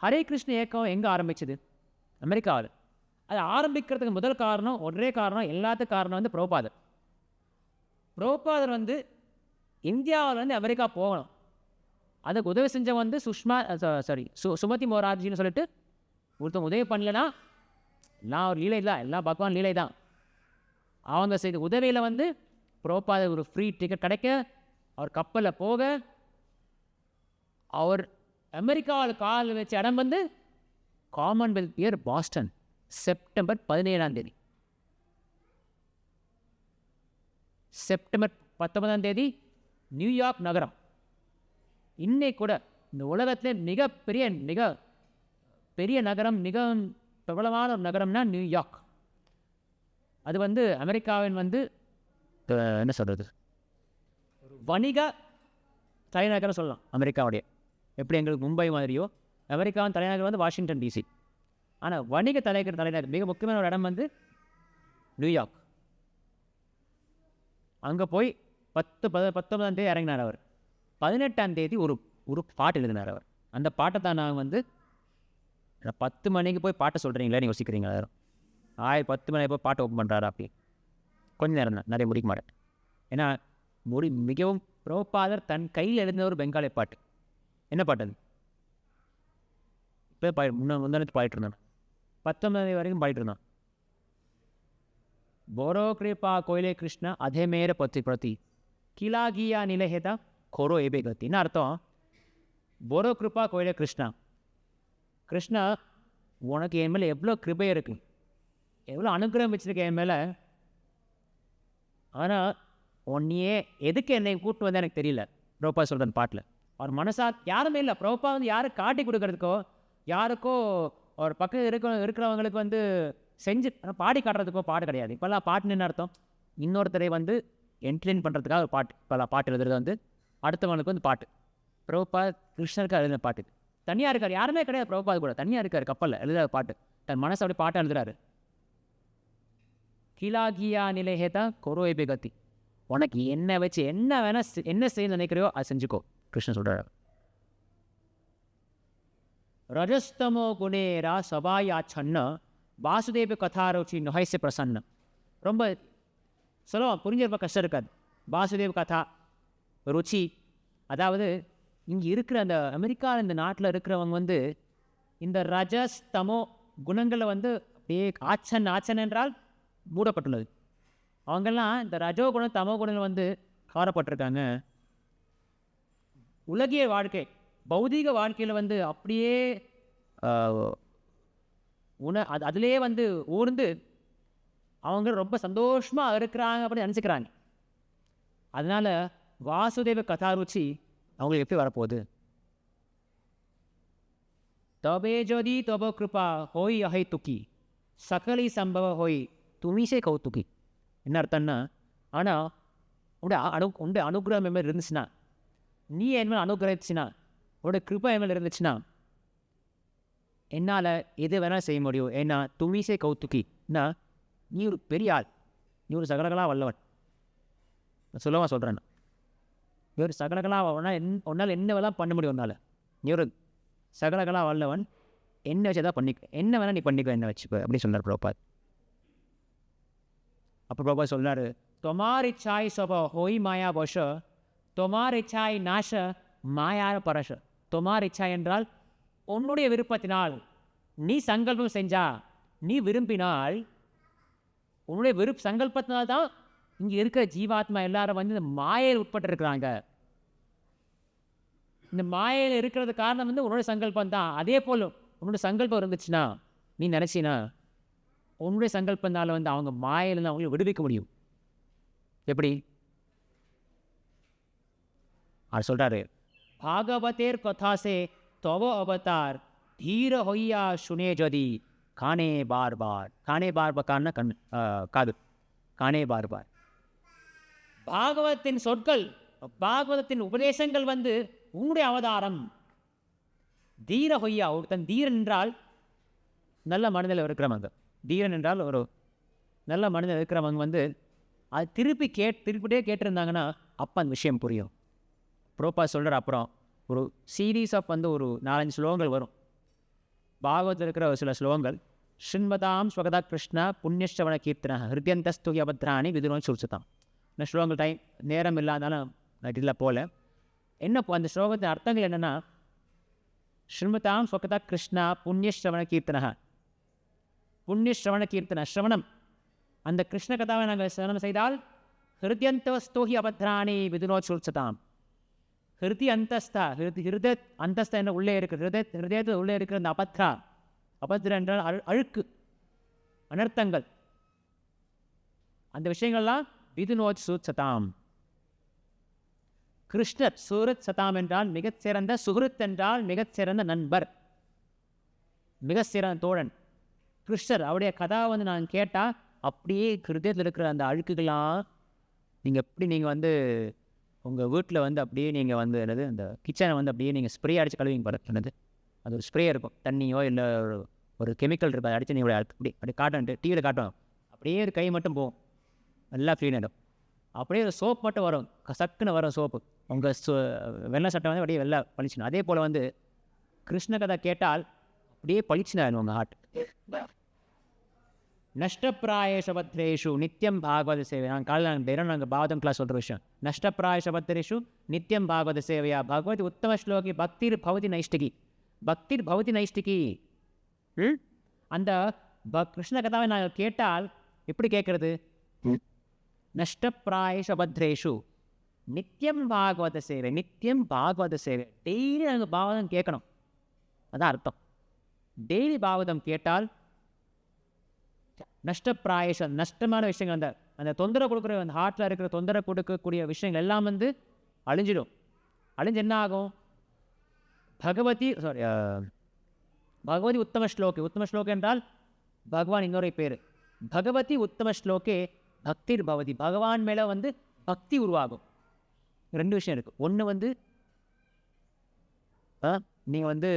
ஹரே கிருஷ்ண இயக்கம் எங்கே ஆரம்பிச்சது? அமெரிக்காவில். அது ஆரம்பிக்கிறதுக்கு முதல் காரணம், ஒரே காரணம், எல்லாத்துக்கும் காரணம் வந்து பிரபுபாதர் வந்து இந்தியாவில் வந்து அமெரிக்கா போகணும். அதுக்கு உதவி செஞ்ச வந்து சுமதி மோரார்ஜின்னு சொல்லிட்டு ஒருத்தவங்க உதவி பண்ணலன்னா எல்லாம் ஒரு லீலை தான், எல்லாம் பகவான் லீலை தான். அவங்க செய்த உதவியில் வந்து பிரபுபாதர் ஒரு ஃப்ரீ டிக்கெட் கிடைக்க, அவர் கப்பலில் போக, அவர் அமெரிக்காவில் கால் வச்ச இடம் வந்து Commonwealth pier Boston, September 17. September 19 New York நகரம். இன்னைக்கு கூட இந்த உலகத்திலே மிக பெரிய நகரம், மிக பிரபலமான ஒரு நகரம்னா நியூயார்க். அது வந்து அமெரிக்காவின் வந்து என்ன சொல்கிறது, வணிக தலைநகரம் சொல்லலாம். அமெரிக்காவுடைய எப்படி எங்களுக்கு மும்பை மாதிரியோ அமெரிக்காவின் தலைநகர் வந்து வாஷிங்டன் டிசி. ஆனால் வணிக தலைநகர் மிக முக்கியமான ஒரு இடம் வந்து நியூயார்க். அங்கே போய் 19 இறங்கினார் அவர். 18 ஒரு பாட்டு எழுதினார் அவர். அந்த பாட்டை தான் நான் வந்து 10 மணிக்கு போய் பாட்டை சொல்கிறீங்களேன்னு யோசிக்கிறீங்க எல்லாரும். 10 மணிக்கு போய் பாட்டை ஓப்பன் பண்ணுறாரு. அப்படி கொஞ்சம் நேரம் தான், நிறைய முடிக்க மாட்டேன். ஏன்னா மிகவும் பிரபுபாதர் தன் கையில் எழுதின ஒரு பெங்காலி பாட்டு. என்ன பாட்டு அது? இப்போ முன்னாடி பாடிட்டு இருந்தான், 19 வரைக்கும் பாடிட்டு இருந்தான். போரோ கிருபா கோயிலே கிருஷ்ணா அதே மேர பத்தி பிரதி கிலாகியா நிலைஹேதா கோரோ ஏபே கத்தி. என்ன அர்த்தம்? போரோ கிருபா கோயிலே கிருஷ்ணா, கிருஷ்ணா உனக்கு என் மேலே எவ்வளோ கிருபை இருக்கு, எவ்வளோ அனுகிரகம் வச்சிருக்க என் மேலே. ஆனால் உன்னையே எதுக்கு என்னை கூப்பிட்டு வந்தால் எனக்கு தெரியல. பிரபுபா சொல்கிறேன் பாட்டில். அவர் மனசா யாருமே இல்லை. பிரபுபா வந்து யாரும் காட்டி கொடுக்கறதுக்கோ, யாருக்கோ ஒரு பக்கத்தில் இருக்கிறவங்களுக்கு வந்து செஞ்சு பாடி காட்டுறதுக்கோ பாட்டு கிடையாது. இப்போல்லாம் பாட்டுன்னு என்ன அர்த்தம்? இன்னொருத்தரை வந்து என்டர்டெயின் பண்ணுறதுக்காக ஒரு பாட்டு. இப்போல்லாம் பாட்டு எழுதுறது வந்து அடுத்தவங்களுக்கு வந்து பாட்டு. பிரபுபா கிருஷ்ணருக்கு எழுதின பாட்டு தனியாக இருக்கார், யாருமே கிடையாது. பிரபுபாது கூட தனியாக இருக்கார், கப்பலில் எழுதுகிற பாட்டு. தன் மனசை அப்படி பாட்டை எழுதுறாரு. கிலாகியா நிலைஹேதா கொரோ ஏபே கத்தி. உனக்கு என்ன வச்சு என்ன வேணால் என்ன செய்ய நினைக்கிறையோ அதை செஞ்சுக்கோ, கிருஷ்ணன் சொல்கிறார். ரஜஸ்தமோ குணேரா சபாயா சன்ன வாசுதேவ கதாரோச்சி நொஹைசே பிரசன்ன. ரொம்ப சொல்லுவோம், புரிஞ்சிருப்ப கஷ்டம் இருக்காது. வாசுதேவ கதா ருச்சி, அதாவது இங்கே இருக்கிற அந்த அமெரிக்காவில் இந்த நாட்டில் இருக்கிறவங்க வந்து இந்த ரஜஸ்தமோ குணங்களை வந்து அப்படியே ஆச்சன் என்றால் மூடப்பட்டுள்ளது. அவங்கெல்லாம் இந்த ரஜோ குணம் தமோ குணங்கள் வந்து காரப்பட்டிருக்காங்க. உலகிய வாழ்க்கை பௌதீக வாழ்க்கையில் வந்து அப்படியே அதிலே வந்து ஊர்ந்து அவங்க ரொம்ப சந்தோஷமாக இருக்கிறாங்க அப்படின்னு நினச்சிக்கிறாங்க. அதனால் வாசுதேவ கதாருச்சி அவங்களுக்கு எப்படி வரப்போகுது? தபே ஜோதி தபோ கிருபா ஹோய் அஹை துக்கி சகலி சம்பவ ஹோய் துமிசே கௌத்துக்கி. என்ன அர்த்தம்னா, ஆனால் உண்டு அனுகிரகம் என் மேலே இருந்துச்சுன்னா, நீ என் மேலே அனுகிரகிச்சுன்னா, உன்னோட கிருபா என் மேலே இருந்துச்சுன்னா என்னால் எது வேணால் செய்ய முடியும். ஏன்னா துமிசே கௌத்துக்கின்னா நீ ஒரு பெரிய ஆள், நீ ஒரு சகலகலா வல்லவன். சொல்லவா சொல்கிறேன், நீ ஒரு சகலகலா உன்னால் என்ன வேணால் பண்ண முடியும். உன்னால் நீ ஒரு சகலகலா வல்லவன், என்ன வச்சு எதாவது பண்ணிக்க, என்ன வேணால் நீ பண்ணிக்க, என்ன வச்சுக்கோ அப்படின்னு சொன்னார் பிரபுபாத். அப்போ பிரபுபாத் சொன்னார், தொமார் இச்சாய் சப ஹோய் மாயா வஷ தொமார் இச்சாய் நாஷ மாயார பரஷ. தொமார் இச்சா என்றால் உன்னுடைய விருப்பத்தினால் நீ சங்கல்பம் செஞ்சா, நீ விரும்பினால், உன்னுடைய சங்கல்பத்தினால்தான் இங்கே இருக்கிற ஜீவாத்மா எல்லாரும் வந்து இந்த மாயையில் உட்பட்டிருக்கிறாங்க. இந்த மாயையில் இருக்கிறது காரணம் வந்து உன்னுடைய சங்கல்பம் தான். அதே போல் உன்னுடைய சங்கல்பம் இருந்துச்சுன்னா, நீ நினச்சினா உன்னுடைய சங்கல்பத்தினால வந்து அவங்க மாயையில் அவங்களை விடுவிக்க முடியும். எப்படி? அவர் சொல்கிறாரு, பாகவதேர் கதாசே தவ அவதார் தீர ஹொய்யா சுனே ஜதி கானே பார் பார். கானே பார் பார்னா காது, கானே பார் பார். பாகவத்தின் சொற்கள், பாகவதத்தின் உபதேசங்கள் வந்து உன்னுடைய அவதாரம். தீர ஹொய்யா, ஒருத்தன் தீரன் என்றால் நல்ல மனதில் இருக்கிறவங்க. தீரன் என்றால் ஒரு நல்ல மனதில் இருக்கிறவங்க வந்து அது திருப்பிட்டே கேட்டிருந்தாங்கன்னா அப்போ அந்த விஷயம் புரியும். பிரபுபாத் சொல்கிற அப்புறம் ஒரு சீரீஸ் ஆஃப் வந்து ஒரு 4-5 ஸ்லோகங்கள் வரும். பாகவத்தில் இருக்கிற ஒரு சில ஸ்லோகங்கள். ஸ்ரீமதாம் ஸ்வகதா கிருஷ்ணா புண்ணியஸ்ரவண கீர்த்தனா ஹிருத்யந்தஸ்துகி அபத்ராணி விதுரோன்னு சுருச்சுதான். இந்த ஸ்லோகங்கள் நேரம் இல்லாதாலும் இதில் போல என்ன அந்த ஸ்லோகத்தின் அர்த்தங்கள் என்னென்னா, ஸ்ரீமதாம் ஸ்வகதா கிருஷ்ணா புண்ணியஸ்ரவண கீர்த்தனா. புண்ணியஸ்ரவண கீர்த்தன ஸ்ரவணம், அந்த கிருஷ்ண கதாவை நாங்கள் சிரவணம் செய்தால் ஹிருத்யந்தஸ்தோஹி அபத்ராணி விதுனோத் சுருச்சதாம். ஹிருதி அந்தஸ்தா, ஹிருதய அந்தஸ்தா என்ற உள்ளே இருக்கிற ஹிருதயத்தில் உள்ளே இருக்கிற அந்த அபத்ரா என்றால் அழுக்கு, அனர்த்தங்கள், அந்த விஷயங்கள்லாம் விதுனோத் சூத் சதாம். கிருஷ்ணர் சூரத் சதாம் என்றால் மிகச்சிறந்த சுகிருத் என்றால் மிகச்சிறந்த நண்பர், மிக சிறந்த தோழன். கிருஷ்ணர் அவருடைய கதாவை வந்து நான் கேட்டால் அப்படியே ஹிருதயத்தில் இருக்கிற அந்த அழுக்குகளாம் நீங்கள் எப்படி நீங்கள் வந்து உங்கள் வீட்டில் வந்து அப்படியே நீங்கள் வந்து என்னது அந்த கிச்சனை வந்து அப்படியே நீங்கள் ஸ்ப்ரே அடித்து கழுவிங்க பாரு. என்னது அது ஒரு ஸ்ப்ரே இருக்கும், தண்ணியோ இல்லை ஒரு கெமிக்கல் இருக்கும், அதை அடித்து நீங்கள் அப்படி காட்டன்ட்டு டிவியில் காட்டுவோம். அப்படியே ஒரு கை மட்டும் போகும், நல்லா க்ளீன் ஆகிடும். அப்படியே ஒரு சோப் மட்டும் வரும், சக்குன்னு வரும் சோப்பு. உங்கள் வெள்ளை சட்டை வந்து அப்படியே வெள்ளை பளிச்சுணும். அதே போல் வந்து கிருஷ்ண கதை கேட்டால் அப்படியே பளிச்சுனாயிடும் உங்கள் ஹார்ட். நஷ்டப்பிராயேஷபத்ரேஷு நித்தியம் பாகவத சேவை. நாங்கள் பாகவதம் கிளாஸ் சொல்கிற விஷயம். நஷ்டப்பிராயேஷபத்ரேஷு நித்தியம் பாகவத சேவையா பகவதி உத்தம ஸ்லோகி பக்திர் பவதி நைஷ்டிகி. பக்திர் பவதி நைஷ்டிகி. அந்த கிருஷ்ண கதாவை நாங்கள் கேட்டால் எப்படி கேட்கறது? நஷ்டப்பிராயேஷபத்ரேஷு நித்தியம் பாகவத சேவை. நித்தியம் பாகவத சேவை, டெய்லி நாங்கள் பாகவதம் கேட்கணும், அதான் அர்த்தம். டெய்லி பாகவதம் கேட்டால் நஷ்டப்பிராயேஷம், நஷ்டமான விஷயங்கள், அந்த அந்த தொந்தரவு கொடுக்குற அந்த ஹார்ட்டில் இருக்கிற தொந்தரவு கொடுக்கக்கூடிய விஷயங்கள் எல்லாம் வந்து அழிஞ்சிடும். அழிஞ்சு என்ன ஆகும்? பகவதி உத்தம ஸ்லோகே. உத்தம ஸ்லோகே என்றால் பகவான் இன்னொரு பேர். பகவதி உத்தம ஸ்லோகே பக்திர் பவதி. பகவான் மேலே வந்து பக்தி உருவாகும். ரெண்டு விஷயம் இருக்குது. ஒன்று வந்து நீங்கள் வந்து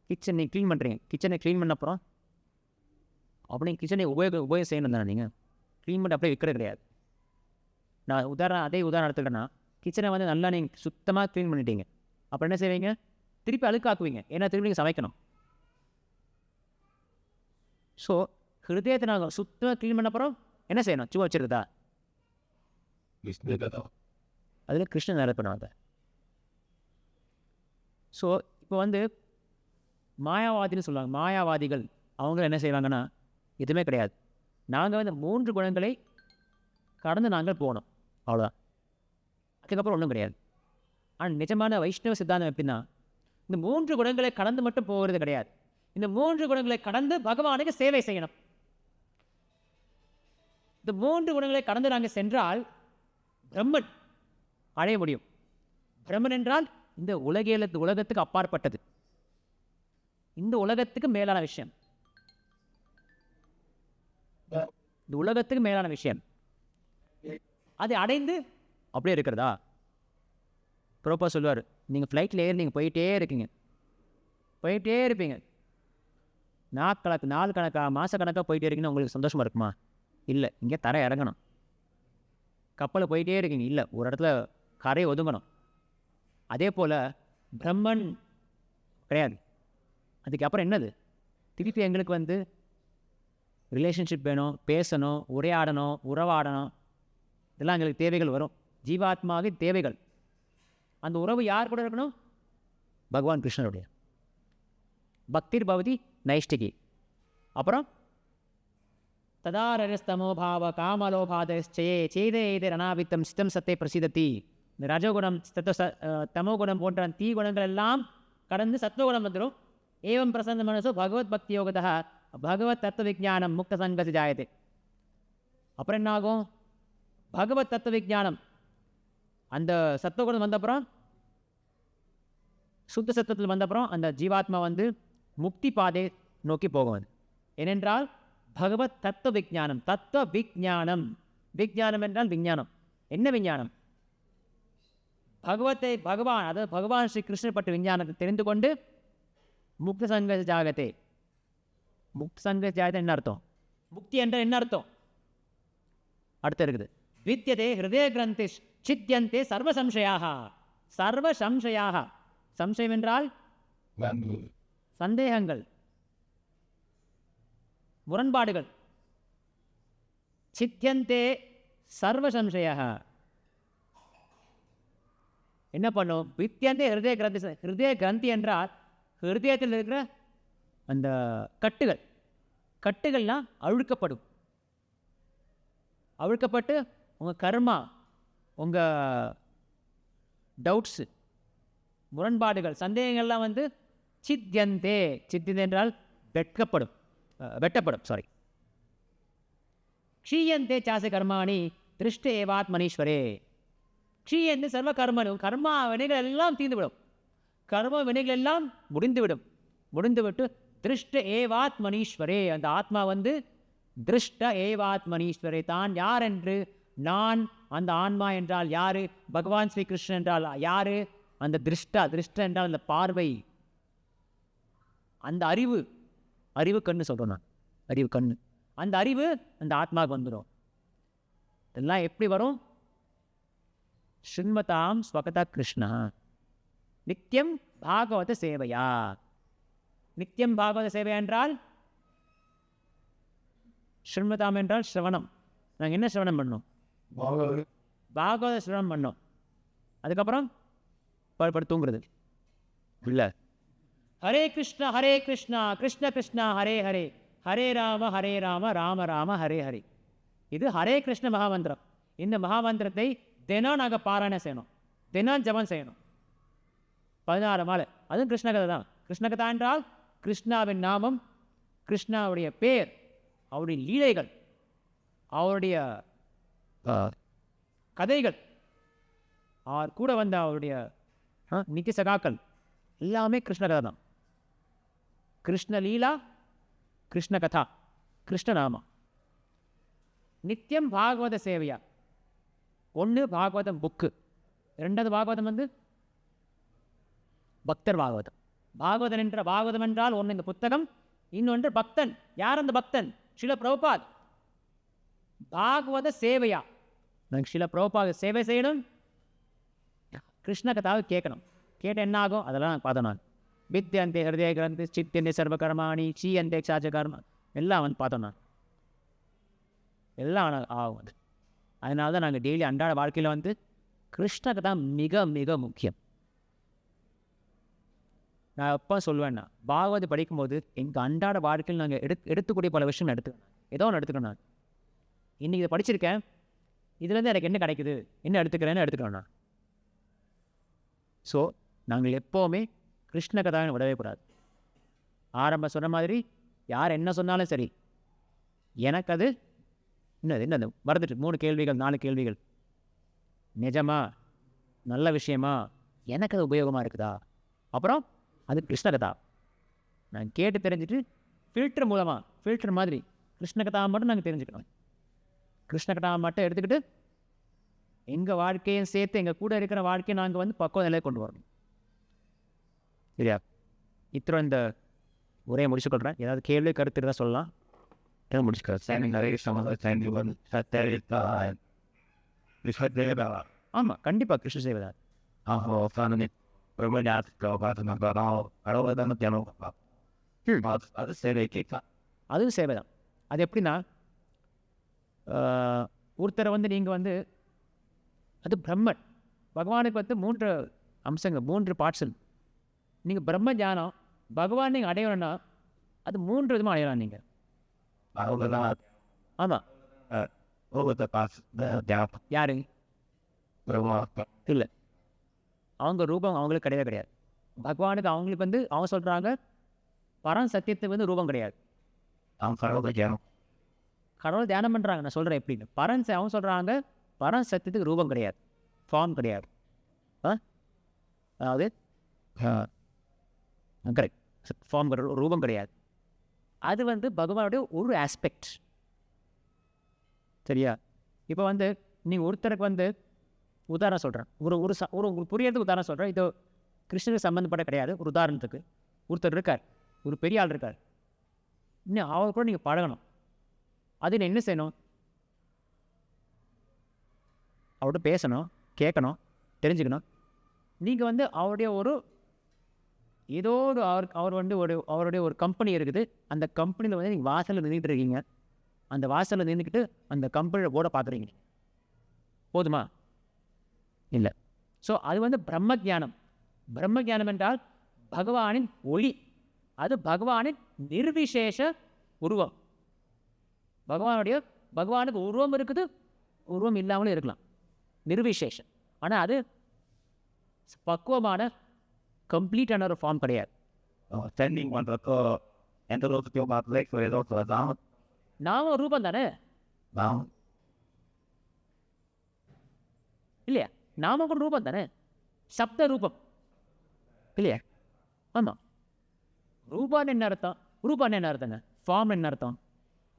கிச்சன் நீங்கள் க்ளீன் பண்ணுறீங்க. கிச்சனை க்ளீன் பண்ண அப்புறம் அப்படி கிச்சனை உபயோகம் செய்யணும் தானே. நீங்கள் க்ளீன் பண்ணி அப்படியே விற்கிறது கிடையாது. நான் அதே உதாரணம் எடுத்துக்கிட்டேன்னா, கிச்சனை வந்து நல்லா நீங்கள் சுத்தமாக க்ளீன் பண்ணிட்டீங்க. அப்புறம் என்ன செய்வீங்க? திருப்பி அழுக்காக்குவீங்க, ஏன்னா திருப்பி நீங்கள் சமைக்கணும். ஸோ ஹிருதயத்தை நாங்கள் சுத்தமாக க்ளீன் பண்ண அப்புறம் என்ன செய்யணும்? சும்மா வச்சுருக்குதா? அதில் கிருஷ்ணன் வேலை பண்ணுவாங்க. ஸோ இப்போ வந்து மாயாவாதின்னு சொல்லுவாங்க. மாயாவாதிகள் அவங்க என்ன செய்வாங்கன்னா, எதுவுமே கிடையாது, நாங்கள் வந்து 3 குணங்களை கடந்து நாங்கள் போகணும், அவ்வளோதான். அதுக்கப்புறம் ஒன்றும் கிடையாது. ஆனால் நிஜமான வைஷ்ணவ சித்தாந்தம் எப்படின்னா, இந்த 3 குணங்களை கடந்து மட்டும் போகிறது கிடையாது. இந்த 3 குணங்களை கடந்து பகவானுக்கு சேவை செய்யணும். இந்த 3 குணங்களை கடந்து நாங்கள் சென்றால் பிரம்மன் அடைய முடியும். பிரம்மன் என்றால் இந்த உலகத்துக்கு அப்பாற்பட்டது, இந்த உலகத்துக்கு மேலான விஷயம், இந்த உலகத்துக்கு மேலான விஷயம். அதை அடைந்து அப்படியே இருக்கிறதா? ப்ரோப்பா சொல்லுவார், நீங்கள் ஃப்ளைட்டில் ஏறி நீங்கள் போயிட்டே இருப்பீங்க, நாள் கணக்காக மாதக்கணக்காக போயிட்டே இருக்கீங்கன்னா உங்களுக்கு சந்தோஷமாக இருக்குமா? இல்லை. இங்கே தர இறங்கணும். கப்பலில் போயிட்டே இருக்கீங்க, இல்லை, ஒரு இடத்துல கரை ஒதுங்கணும். அதே போல் பிரம்மன் கிடையாது. அதுக்கப்புறம் என்னது? திருப்பி எங்களுக்கு வந்து ரிலேஷன்ஷிப் வேணும், பேசணும், உரையாடணும், உறவாடணும், இதெல்லாம் எங்களுக்கு தேவைகள் வரும். ஜீவாத்மாவுக்கு தேவைகள். அந்த உறவு யார் கூட இருக்கணும்? பகவான் கிருஷ்ணருடைய. பக்திர் பவதி நைஷ்டிகி. அப்புறம் ததாரஸ்தமோபாவ காமலோபாதே சேதே அனாவித்தம் சித்தம் சத்தை பிரசிதத்தி. இந்த ரஜகுணம் தமோகுணம் போன்ற தீகுணங்கள் எல்லாம் கடந்து சத்வகுணம் வந்துடும். ஏவம் பிரசன்ன மனசு பகவத் பக்தி யோகதா பகவத் தத்துவ விஜானம் முக்த சங்கதி ஜாயதே. அப்புறம் என்ன ஆகும்? பகவத் தத்துவ விஜானம் அந்த சத்துவகுணம் வந்தப்புறம், சுத்த சத்தத்தில் வந்தப்புறம் அந்த ஜீவாத்மா வந்து முக்தி பாதை நோக்கி போகும். ஏனென்றால் பகவத் தத்துவ விஜானம். தத்துவ விஜானம், விஜானம் என்றால் விஞ்ஞானம். என்ன விஞ்ஞானம்? பகவான், அதாவது பகவான் ஸ்ரீ கிருஷ்ணர் பட்ட விஞ்ஞானத்தை தெரிந்து கொண்டு முக்த சங்க ஜாகத்தே. முக்த சங்க ஜாகத்தை என்ன அர்த்தம்? முக்தி என்ற என்ன அர்த்தம்? அடுத்து இருக்குது, வித்யதே ஹிருதய கிரந்தி சித்தியந்தே சர்வ சம்சயாக. சர்வ சம்சயாக, சம்சயம் என்றால் சந்தேகங்கள், முரண்பாடுகள். சித்தியந்தே சர்வ சம்சயாக என்ன பண்ணும்? வித்தியந்தே ஹிருதய கிரந்தி. ஹிருதய கிரந்தி என்றால் ஹிருதயத்தில் இருக்கிற அந்த கட்டுகள்லாம் அழுக்கப்படும். அழுக்கப்பட்டு உங்கள் கர்மா, உங்கள் டவுட்ஸு, முரண்பாடுகள், சந்தேகங்கள்லாம் வந்து சித்தியந்தே. சித்தியந்தே என்றால் வெட்டப்படும். க்ஷீயந்தே சாச கர்மாணி திருஷ்ட ஏவாத்மனீஸ்வரே. க்ஷீ என்று சர்வ கர்மனும், கர்மா வினைகள் எல்லாம் தீர்ந்துவிடும், கர்ம வினைகள் எல்லாம் முடிந்துவிட்டு திருஷ்ட ஏவாத்மனீஸ்வரே, அந்த ஆத்மா வந்து திருஷ்ட ஏவாத்மனீஸ்வரே, தான் யார் என்று, நான் அந்த ஆன்மா என்றால் யாரு, பகவான் ஸ்ரீ கிருஷ்ணன் என்றால் யாரு, அந்த திருஷ்ட என்றால் அந்த பார்வை, அந்த அறிவு கண்ணு சொல்கிறோம் நான், அறிவு கண்ணு, அந்த அறிவு அந்த ஆத்மாவுக்கு வந்துடும். இதெல்லாம் எப்படி வரும்? ஸ்ருண்மதாம் ஸ்வகதா கிருஷ்ணா நித்தியம் பாகவத சேவையா. நித்தியம் பாகவத சேவை என்றால் ஸ்ருண்மதாம் என்றால் ஸ்ரவணம். நாங்கள் என்ன ஸ்ரவணம் பண்ணோம்? பாகவத ஸ்ரவணம் பண்ணோம். அதுக்கப்புறம் படுத்து தூங்குறது இல்லை. ஹரே கிருஷ்ணா கிருஷ்ண கிருஷ்ணா ஹரே ஹரே, ஹரே ராம ராம ராம ஹரே ஹரே. இது ஹரே கிருஷ்ண மகாமந்திரம். இந்த மகாமந்திரத்தை தினம் நாங்கள் பாராயணம் செய்யணும், தினம் ஜபம் செய்யணும், 16 மாலை. அதுவும் கிருஷ்ணகதை தான். கிருஷ்ணகதா என்றால் கிருஷ்ணாவின் நாமம், கிருஷ்ணாவுடைய பேர், அவருடைய லீலைகள், அவருடைய கதைகள், அவர் கூட வந்த அவருடைய நித்திய சகாக்கள் எல்லாமே கிருஷ்ணகதை தான். கிருஷ்ணலீலா, கிருஷ்ணகதா, கிருஷ்ணநாமா. நித்தியம் பாகவத சேவையா. ஒன்று பாகவதம் புக்கு, ரெண்டாவது பாகவதம் வந்து பக்தர் பாகவதம். பாகவதம் என்றால் ஒன்று இந்த புத்தகம், இன்னொன்று பக்தன். யார் அந்த பக்தன்? ஸ்ரீல பிரபுபாத். பாகவத சேவையா, நாங்கள் ஸ்ரீல பிரபுபாத் சேவை செய்யணும், கிருஷ்ண கதாவை கேட்கணும். கேட்ட என்ன ஆகும் அதெல்லாம் நான் பார்த்தோம். நான் வித்யந்தே ஹிருதய கிரந்தி சித்தியந்தே சர்வகர்மாணி சீயந்தே சாச்சகர்மா எல்லாம் வந்து பார்த்தோம். நான் எல்லாம் ஆகும். அது அதனால தான் நாங்கள் டெய்லி அன்றாட வாழ்க்கையில் வந்து கிருஷ்ண கதா மிக மிக முக்கியம். நான் எப்போ சொல்லுவேன்னா, பாகவத படிக்கும்போது எங்கள் அன்றாட வாழ்க்கையில் நாங்கள் எடுத்துக்கூடிய பல விஷயம் எடுத்துக்கணும். ஏதோ ஒன்று எடுத்துக்கணும். நான் இன்றைக்கி இதை படிச்சிருக்கேன், இதுலேருந்து எனக்கு என்ன கிடைக்குது, என்ன எடுத்துக்கிறேன்னு எடுத்துக்கணும் நான். ஸோ நாங்கள் எப்போவுமே கிருஷ்ண கதாவை விடவே கூடாது. ஆரம்ப சொன்ன மாதிரி யார் என்ன சொன்னாலும் சரி, எனக்கு அது என்னது மறந்துட்டு 3 கேள்விகள் 4 கேள்விகள், நிஜமா நல்ல விஷயமா, எனக்கு அது உபயோகமாக இருக்குதா, அப்புறம் அது கிருஷ்ண கதா நான் கேட்டு தெரிஞ்சுட்டு ஃபில்டர் மூலமாக, ஃபில்டர் மாதிரி கிருஷ்ண கதாவை மட்டும் நாங்கள் தெரிஞ்சுக்கணும். கிருஷ்ண கதாவை மட்டும் எடுத்துக்கிட்டு எங்கள் வாழ்க்கையும் சேர்த்து எங்கள் கூட இருக்கிற வாழ்க்கையை நாங்கள் வந்து பக்குவ நிலையை கொண்டு வரணும். சரியா? இத்தனை இந்த உரையை முடிச்சுக்கொள்கிறேன். ஏதாவது கேள்வி கருத்து தான் சொல்லலாம். ஆமாம், கண்டிப்பாக கிருஷ்ண சேவை தான். அதுவும் சேவை தான். அது எப்படின்னா, ஒருத்தரை வந்து நீங்கள் வந்து அது பிரம்மன், பகவானுக்கு வந்து 3 அம்சங்கள், 3 பார்ட்ஸல். நீங்கள் பிரம்ம ஞானம் பகவான் நீங்கள் அடையணும்னா அது 3 விதமாக அடையலாம். நீங்கள் ஆமாம். யாரு இல்லை, அவங்க ரூபம் அவங்களுக்கு கிடையவே கிடையாது. பகவானுக்கு அவங்களுக்கு வந்து அவங்க சொல்கிறாங்க பரம் சத்தியத்துக்கு வந்து ரூபம் கிடையாது. கடவுள் தியானம் பண்ணுறாங்க. நான் சொல்கிறேன் எப்படின்னு. அவங்க சொல்கிறாங்க பரம் சத்தியத்துக்கு ரூபம் கிடையாது, ஃபார்ம் கிடையாது. அதாவது கரெக்ட், ஃபார்ம் ரூபம் கிடையாது. அது வந்து பகவானுடைய ஒரு ஆஸ்பெக்ட். சரியா? இப்போ வந்து நீங்கள் ஒருத்தருக்கு வந்து உதாரணம் சொல்கிறேன், ஒரு புரியறதுக்கு உதாரணம் சொல்கிறேன். இது கிருஷ்ணனுக்கு சம்மந்தப்பட்ட கிடையாது. ஒரு உதாரணத்துக்கு ஒருத்தர் இருக்கார், ஒரு பெரிய ஆள் இருக்கார். இன்னும் அவர் கூட நீங்கள் பழகணும். அது என்ன செய்யணும்? அவர்கிட்ட பேசணும், கேட்கணும், தெரிஞ்சுக்கணும். நீங்கள் வந்து அவருடைய ஒரு ஏதோ ஒரு அவர் வந்து அவருடைய ஒரு கம்பெனி இருக்குது. அந்த கம்பெனியில் வந்து நீங்கள் வாசலில் நின்றுட்டு இருக்கீங்க. அந்த வாசலில் நின்றுக்கிட்டு அந்த கம்பெனியோட போர்டை பார்க்குறீங்க. போதுமா? இல்லை. ஸோ அது வந்து பிரம்ம ஜானம். பிரம்ம ஜானம் என்றால் பகவானின் ஒளி. அது பகவானின் நிர்விசேஷ உருவம். பகவானுக்கு உருவம் இருக்குது, உருவம் இல்லாமலும் இருக்கலாம், நிர்விசேஷம். ஆனால் அது பக்குவமான கம்ப்ளீட்டான ஒரு ஃபார்ம் கிடையாது. நாம ரூபம் தானே. இல்லையா? நாம கூட ரூபம் தானே, சப்த ரூபம் இல்லையா? ஆமாம். ரூபான்னு என்ன அர்த்தம்? ரூபான்னு என்ன அர்த்தங்க? ஃபார்ம் என்ன அர்த்தம்?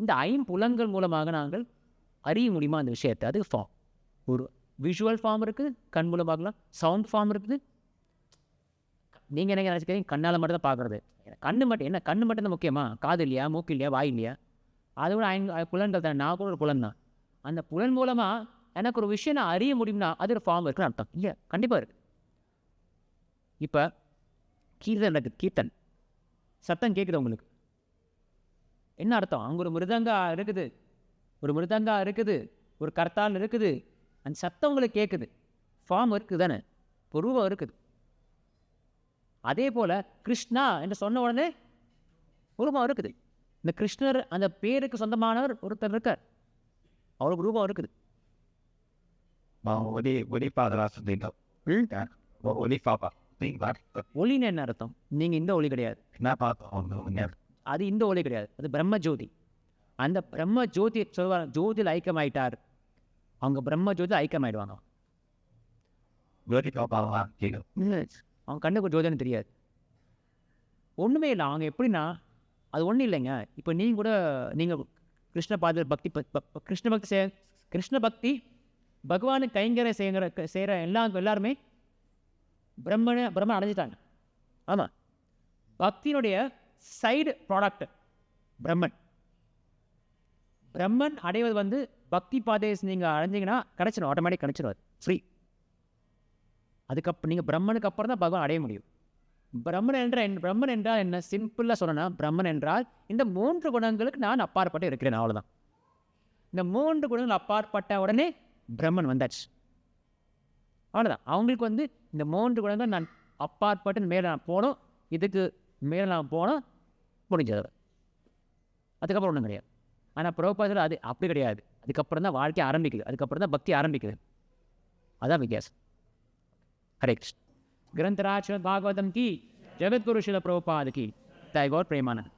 இந்த ஐம்புலன்கள் மூலமாக நாங்கள் அறிய முடியுமா அந்த விஷயத்தை? அது ஃபார்ம். ஒரு விஷுவல் ஃபார்ம் இருக்குது, கண் மூலமாகலாம். சவுண்ட் ஃபார்ம் இருக்குது. நீங்கள் என்ன நினச்சிக்கிறீங்க? கண்ணால் மட்டும் தான் பார்க்குறது. கண்ணு மட்டும் என்ன? கண்ணு மட்டும் தான் முக்கியமா? காது இல்லையா? மூக்கு இல்லையா? வாய் இல்லையா? அதை விட புலன்கள் தானே. நான் கூட ஒரு புலன் தான். அந்த புலன் மூலமாக எனக்கு ஒரு விஷயம் நான் அறிய முடியும்னா அது ஒரு ஃபார்ம் இருக்குன்னு அர்த்தம் இல்லையா? கண்டிப்பாக இருக்குது. இப்போ கீர்த்தன் இருக்குது. கீர்த்தன் சத்தம் கேட்குது உங்களுக்கு. என்ன அர்த்தம்? அங்கே ஒரு மிருதங்கா இருக்குது, ஒரு மிருதங்கா இருக்குது, ஒரு கர்த்தால் இருக்குது. அந்த சத்தம் உங்களுக்கு கேட்குது. ஃபார்ம் இருக்குது தானே, இப்போ ரூபம் இருக்குது. அதே போல் கிருஷ்ணா என்று சொன்ன உடனே ரூபம் இருக்குது. இந்த கிருஷ்ணர் அந்த பேருக்கு சொந்தமானவர் ஒருத்தர் இருக்கார், அவருக்கு ரூபம் இருக்குது. ஒளின்னு என்ன அர்த்தம்? நீங்கள் இந்த ஒளி கிடையாது, அது இந்த ஒளி கிடையாது, அது பிரம்ம ஜோதி. அந்த பிரம்ம ஜோதி சொல்வாங்க, ஜோதியில் ஐக்கியமாயிட்டார். அவங்க பிரம்ம ஜோதி ஐக்கியமாயிடுவாங்க. அவங்க கண்ணுக்கு ஜோதின்னு தெரியாது, ஒன்றுமே இல்லை. அவங்க எப்படின்னா அது ஒன்றும் இல்லைங்க. இப்போ நீங்கள் கூட நீங்கள் கிருஷ்ண பாத பக்தி கிருஷ்ண பக்தி பகவானுக்கு கைங்கரை செய்கிற எல்லாருமே பிரம்மன் அடைஞ்சிட்டாங்க. ஆமாம், பக்தியினுடைய சைடு ப்ராடக்ட் பிரம்மன் அடைவது பக்தி பாதையை நீங்கள் அடைஞ்சிங்கன்னா கிடச்சிடும், ஆட்டோமேட்டிக் கிடச்சிடும், அது ஃப்ரீ. அதுக்கப்புறம் நீங்கள் பிரம்மனுக்கு அப்புறம் தான் பகவான் அடைய முடியும். பிரம்மன் என்றால் என்ன? சிம்பிளாக சொல்லணும், பிரம்மன் என்றால் இந்த 3 குணங்களுக்கு நான் அப்பாற்பட்டு இருக்கிறேன், அவ்வளோதான். இந்த 3 குணங்கள் அப்பாற்பட்ட உடனே பிரம்மன் வந்தாச்சு, அவ்வளோதான். அவங்களுக்கு இந்த 3 குணங்கள் நான் அப்பாற்பட்டு மேலே நான் போனோம், இதுக்கு மேலே நான் போனோம், முடிஞ்சது. அதுக்கப்புறம் ஒன்றும் கிடையாது. ஆனால் பிரபுபாதத்தில் அது அப்படி கிடையாது. அதுக்கப்புறம் தான் வாழ்க்கை ஆரம்பிக்குது, அதுக்கப்புறம் தான் பக்தி ஆரம்பிக்குது. அதான் வித்தியாசம். हरे कृष्ण। ग्रंथराज भागवतम की, जगत गुरु शिल प्रभुपाद की, जय गौर प्रेमानंद।